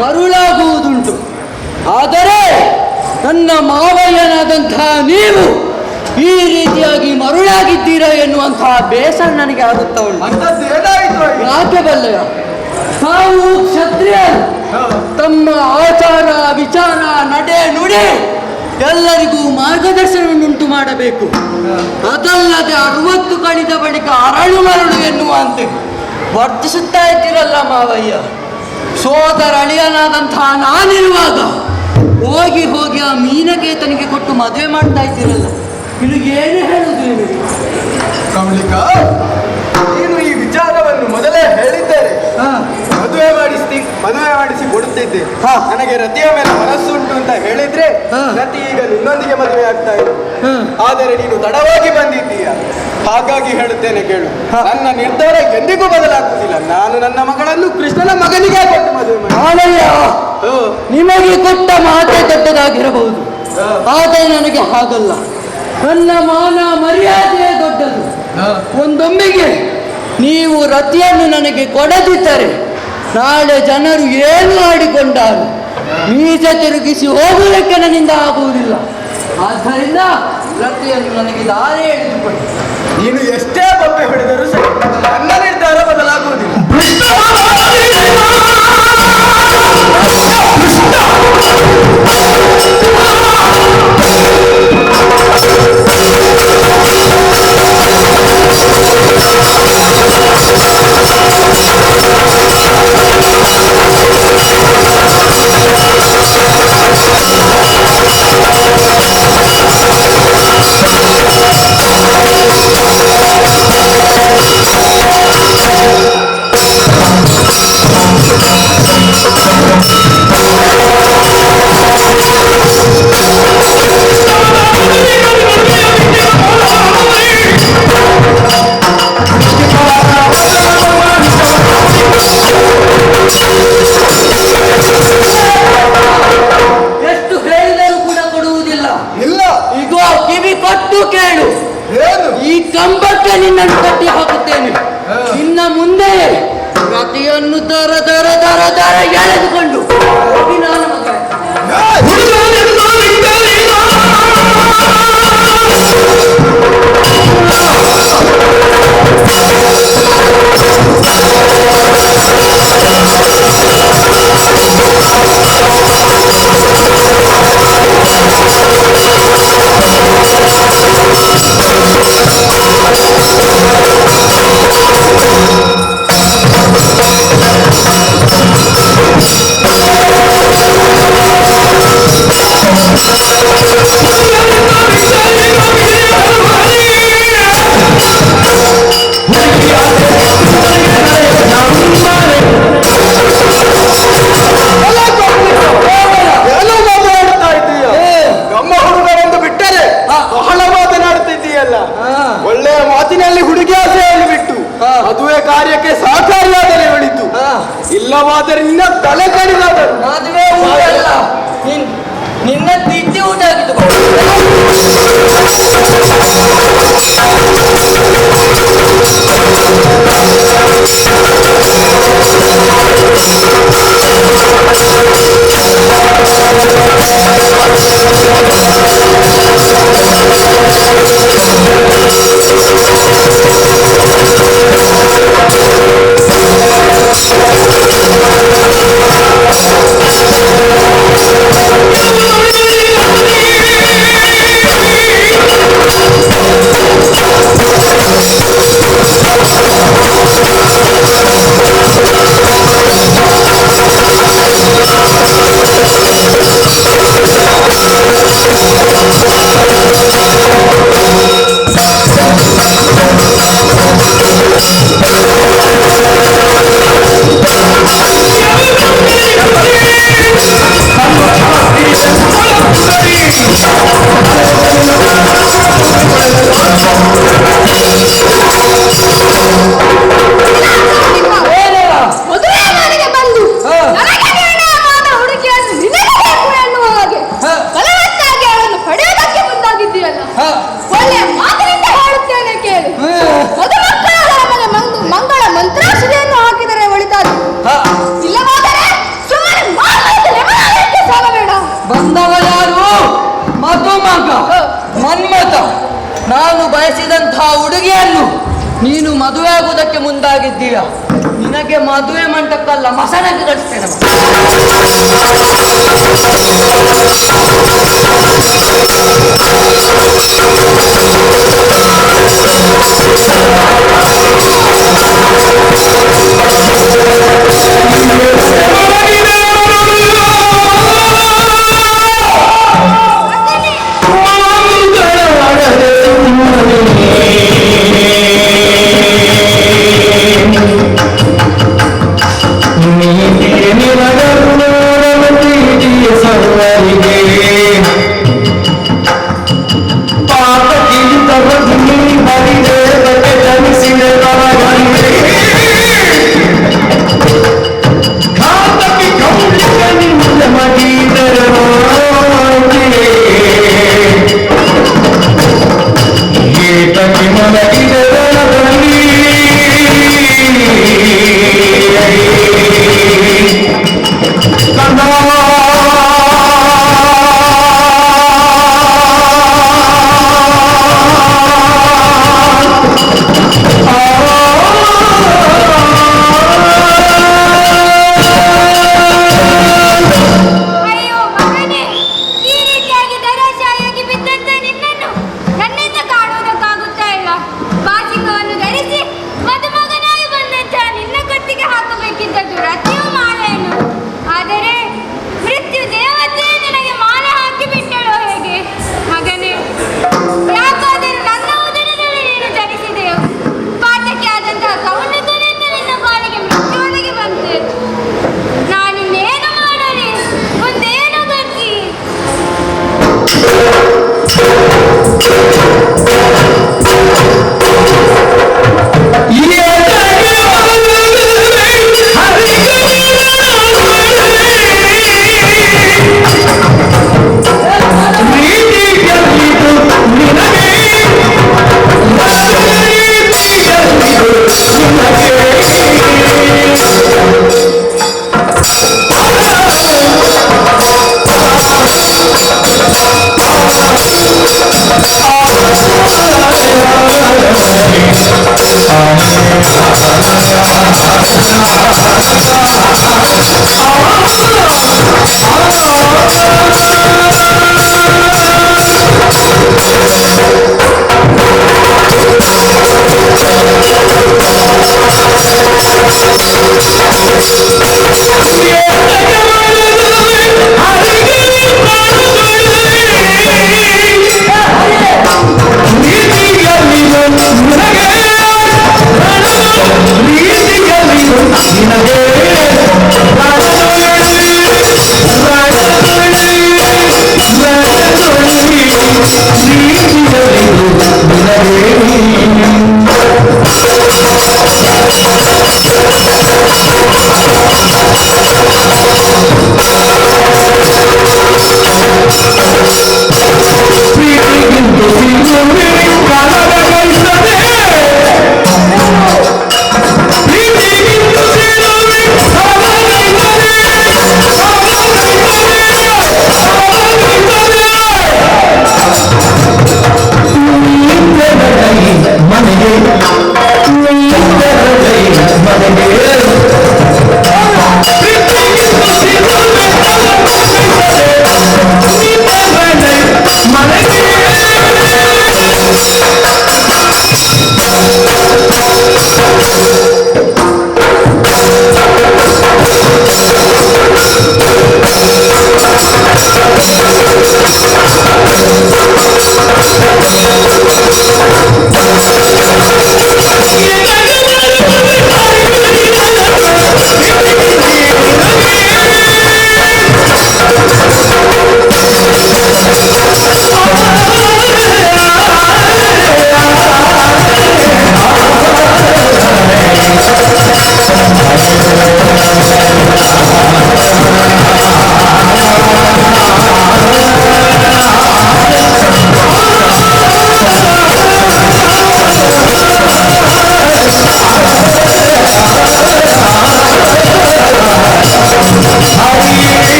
ಮರುಳಾಗುವುದುಂಟು. ಆದರೆ ನನ್ನ ಮಾವಯ್ಯನಾದಂತಹ ನೀವು ಈ ರೀತಿಯಾಗಿ ಮರುಳಾಗಿದ್ದೀರಾ ಎನ್ನುವಂತಹ ಬೇಸರ ನನಗೆ ಆಗುತ್ತಾ ಉಂಟು. ಯಾಕೆ ಬಲ್ಲೆಯ? ತಾವು ಕ್ಷತ್ರಿಯರು, ತಮ್ಮ ಆಚಾರ ವಿಚಾರ ನಡೆ ನುಡಿ ಎಲ್ಲರಿಗೂ ಮಾರ್ಗದರ್ಶನವನ್ನುಂಟು ಮಾಡಬೇಕು. ಅದಲ್ಲದೆ 60 ಕಳೆದ ಬಳಿಕ ಅರಳು ಮರಳು ಎನ್ನುವಂತೆ ವರ್ತಿಸುತ್ತಾ ಇದ್ದೀರಲ್ಲ ಮಾವಯ್ಯ. ಸೋದರ ಅಳಿಯನಾದಂತಹ ನಾನಿರುವಾಗ ಹೋಗಿ ಹೋಗಿ ಆ ಮೀನಕೇತನಿಗೆ ಕೊಟ್ಟು ಮದುವೆ ಮಾಡ್ತಾ ಇದ್ದೀರಲ್ಲ, ಇದು ಏನು ಹೇಳುದು ನಿಮಗೆ? ಕಮಲಿಕಾ, ನೀನು ಈ ವಿಚಾರವನ್ನು ಮೊದಲೇ ಹೇಳಿದ್ದೇನೆ. ಮದುವೆ ಮಾಡಿಸಿ ಕೊಡುತ್ತಿದ್ದೆ. ನನಗೆ ರತಿಯ ಮೇಲೆ ಮನಸ್ಸುಂಟು ಅಂತ ಹೇಳಿದ್ರೆ ರತಿ ಈಗ ನಿನ್ನೊಂದಿಗೆ ಮದುವೆ ಆಗ್ತಾ ಇದೆ. ಆದರೆ ನೀನು ತಡವಾಗಿ ಬಂದಿದ್ದೀಯ, ಹಾಗಾಗಿ ಹೇಳುತ್ತೇನೆ ಕೇಳು. ನನ್ನ ನಿರ್ಧಾರ ಎಂದಿಗೂ ಬದಲಾಗುವುದಿಲ್ಲ. ನಾನು ನನ್ನ ಮಗಳನ್ನು ಕೃಷ್ಣನ ಮಗನಿಗೆ ಕೊಟ್ಟು ಮದುವೆ ಮಾಡಿ. ನಿಮಗೆ ಕೊಟ್ಟ ಮಾತೆ ದೊಡ್ಡದಾಗಿರಬಹುದು, ಆದರೆ ನನಗೆ ಹಾಗಲ್ಲ. ನನ್ನ ಮಾನ ಮರ್ಯಾದೆ ದೊಡ್ಡದು. ಒಂದೊಮ್ಮೆಗೆ ನೀವು ರತಿಯನ್ನು ನನಗೆ ಕೊಡದಿದ್ದರೆ ನಾಳೆ ಜನರು ಏನು ಆಡಿಕೊಂಡಾರು ಮೀಸೆ ತಿರುಗಿಸಿ ಹೋಗುವುದಕ್ಕೆ ನನ್ನಿಂದ ಆಗುವುದಿಲ್ಲ. ಆದ್ದರಿಂದ ರತಿಯನ್ನು ನನಗೆ ದಾರಿ ಎಳೆದುಕೊಂಡು ನೀನು ಎಷ್ಟೇ ಬೊಬ್ಬೆ ಹೊಡೆದರೂ ಸರಿ, ನನ್ನ ನಿರ್ಧಾರ ಬದಲಾಗುವುದಿಲ್ಲ. ನಿನ್ನನ್ನು ಕಟ್ಟಿ ಹಾಕುತ್ತೇನೆ. ಇನ್ನ ಮುಂದೆ ರತಿಯನ್ನು ದರ ದರ ದರ ದರ ಎಳೆದುಕೊಂಡು ನಾನು ಹುಡುಗಿ ಆಸೆ ಹೇಳಿಬಿಟ್ಟು ಮದುವೆ ಕಾರ್ಯಕ್ಕೆ ಸಹಕಾರಿಯಾದರೆ ಒಳಿತು, ಇಲ್ಲವಾದರೆ ನಿನ್ನ ತಲೆ ಕಡಿದಾದರು. ಮದುವೆ ಊಟ ಅಲ್ಲ, ನಿನ್ನ ತಿಂಡಿ ಊಟ ಆಗಿತ್ತು. ಮದುವೆ ಮನೆಗೆ ಬಂದು ನನಗೆ ನಿರ್ಣಯವಾದ ಹುಡುಗಿಯನ್ನು ನಿನಗೆ ಬೇಕು ಎನ್ನುವ ಹಾಗೆ ಬಲವಂತಾಗಿ ಅವಳನ್ನು ಪಡೆಯುವುದಕ್ಕೆ ಮುಂದಾಗಿದ್ದೀಯಲ್ಲ. ಒಳ್ಳೆಯ ಮಾತಿನಿಂದ ಹೇಳುತ್ತೇನೆ ಕೇಳು. ಮದುಮಕ್ಕಳಾದ ನಮಗೆ ಮಂಗಳ ಮಂತ್ರಾಕ್ಷತೆಯನ್ನು ಹಾಕಿದರೆ ಒಳಿತಾದು, ಇಲ್ಲವಾದರೆ ಸುಮ್ಮನೆ ಮಾತಾಡಿ ನೆಮ್ಮದಿಯಾಗಿ ಸಾಗಬೇಡ. ಬಂದವ ಯಾರು? ಮಧುಮಗ ಮನ್ಮಥ. ನಾನು ಬಯಸಿದಂತಹ ಹುಡುಗಿಯನ್ನು ನೀನು ಮದುವೆ ಆಗುವುದಕ್ಕೆ ಮುಂದಾಗಿದ್ದೀಯ. ನಿನಗೆ ಮದುವೆ ಮಂಟಕ್ಕಲ್ಲ, ಮಸಣಕ್ಕೆ ಕಳಿಸ್ತೇನೆ. ನೀತಿಯ ನಿರಗರು ಸರ್ವರಿಗೆ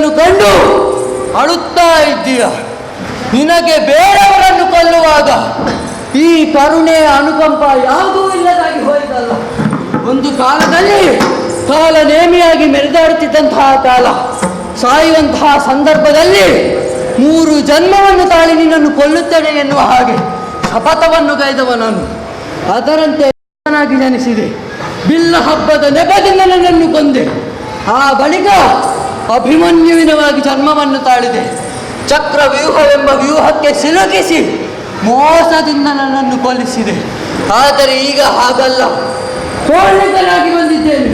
ಇದನ್ನು ಕಂಡು ಅಳುತ್ತಾ ಇದ್ದೀಯ. ನಿನಗೆ ಬೇರೆಯವರನ್ನು ಕೊಲ್ಲುವಾಗ ಈ ಕರುಣೆ ಅನುಕಂಪ ಯಾವುದೂ ಇಲ್ಲದಾಗಿ ಹೋಯಿತಲ್ಲ. ಒಂದು ಕಾಲದಲ್ಲಿ ಕಾಲ ನೇಮಿಯಾಗಿ ಮೆರೆದಾಡುತ್ತಿದ್ದಂತಹ ಕಾಲ, ಸಾಯುವಂತಹ ಸಂದರ್ಭದಲ್ಲಿ 3 ಜನ್ಮವನ್ನು ತಾಳಿ ನಿನ್ನನ್ನು ಕೊಲ್ಲುತ್ತೇನೆ ಎನ್ನುವ ಹಾಗೆ ಶಪಥವನ್ನು ಗೈದವ ನಾನು. ಅದರಂತೆ ನಾನಾಗಿ ಜನಿಸಿದೆ. ಬಿಲ್ಲ ಹಬ್ಬದ ನೆಪದಿಂದ ನನ್ನನ್ನು ಕೊಂದೆ. ಆ ಬಳಿಕ ಅಭಿಮನ್ಯುವಿನವಾಗಿ ಜನ್ಮವನ್ನು ತಾಳಿದೆ. ಚಕ್ರ ವ್ಯೂಹವೆಂಬ ವ್ಯೂಹಕ್ಕೆ ಸಿಲುಕಿಸಿ ಮೋಸದಿಂದ ನನ್ನನ್ನು ಕೊಲ್ಲಿಸಿದೆ. ಆದರೆ ಈಗ ಹಾಗಲ್ಲ, ಕೋಳಿತನಾಗಿ ಬಂದಿದ್ದೇನೆ,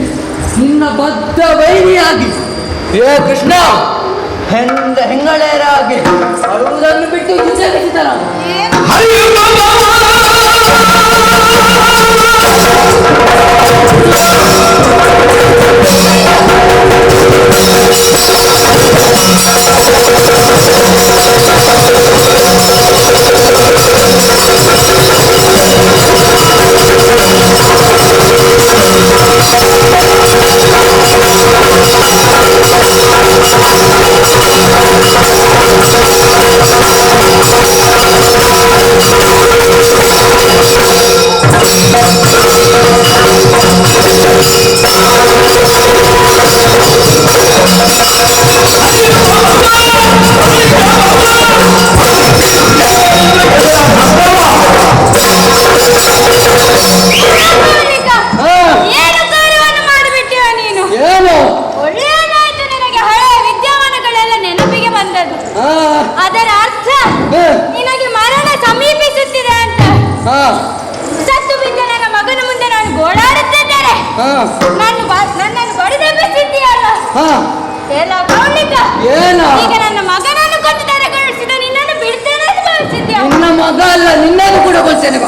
ನಿನ್ನ ಬದ್ಧ ವೈರಿಯಾಗಿ. ಹೇ ಕೃಷ್ಣ, ಹೆಂಗಳೆಯರಾಗಿ ಅಳುವುದನ್ನು ಬಿಟ್ಟು ಜುಜಗಿಸಿದರ ಅದರ ಅರ್ಥ ನಿನಗೆ ಮರಣ ಸಮೀಪಿಸುತ್ತಿದೆ ಅಂತ. ಸತ್ತು ಬಿದ್ದ ನನ್ನ ಮಗನ ಮುಂದೆ ನಾನು ಗೋಳಾಡುತ್ತಿದ್ದೇನೆ. ನನ್ನನ್ನು ಬಡಿದೆಬ್ಬಿಸಿದ್ದೀಯಲ್ಲ. ಎಲ್ಲ ಕೌಲಿಕ ಈಗ ನನ್ನ ಮಗನನ್ನು ಕೊಂದು ತೆರೆಗೊಳಿಸಿದ ನಿನ್ನನ್ನು ಬಿಡ್ತೇನೆ ಅಂತ ಭಾವಿಸಿದ್ಯಾ? ನಿನ್ನ ಮಗ ಅಲ್ಲ, ನಿನ್ನನ್ನು ಕೂಡ ಕೊಲ್ತೇನೆ.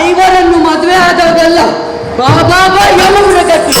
ಐವರನ್ನು ಮದುವೆ ಆದವರೆಲ್ಲ ಬಾಬಾ ಯಮುನ ಗತಿ.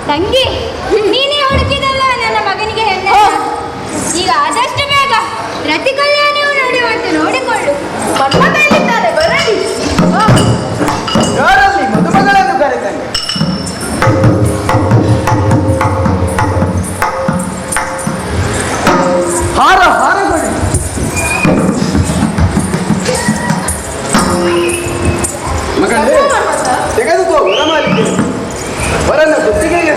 ತಂಗಿ, ನೀನೇ ಹುಡುಕಿದಲ್ಲ ನನ್ನ ಮಗನಿಗೆ ಹೆಣ್ಣು. ಈಗ ಆದಷ್ಟು ಬೇಗ ರತಿ ಕಲ್ಯಾಣವು ನಡೆಯುವಂತೆ ನೋಡಿಕೊಳ್ಳು. ಮನ್ಮಥನಿದ್ದಾರೆ, ಬರಲಿ. ಯಾರಲ್ಲಿ ಮದುಮಗಳನ್ನು ಕರೆತಂದೆ? ಹಾರಗಳು ಮಗನೇ, ತೆಗೆದುಕೋ ವರಮಾಲಿಕೆ. ವರನ ಗುತ್ತಿಗೆಗೆ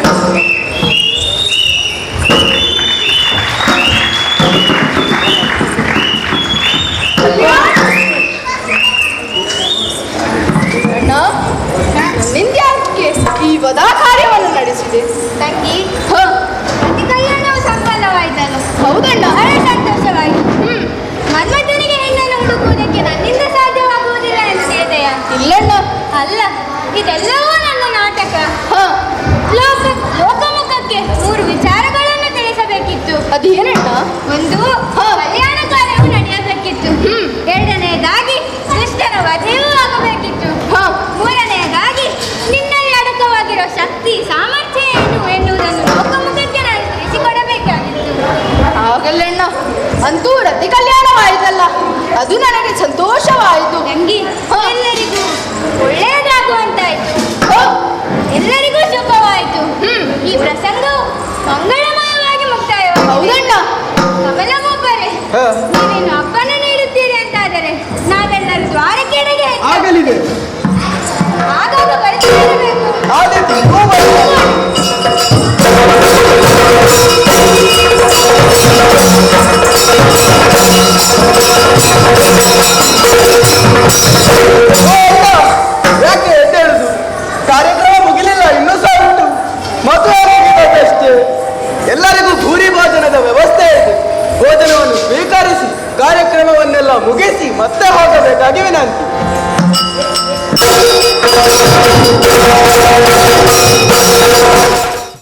ಮತ್ತೆ ಹೋಗಬೇಕಾಗಿ ವಿನಂತಿ.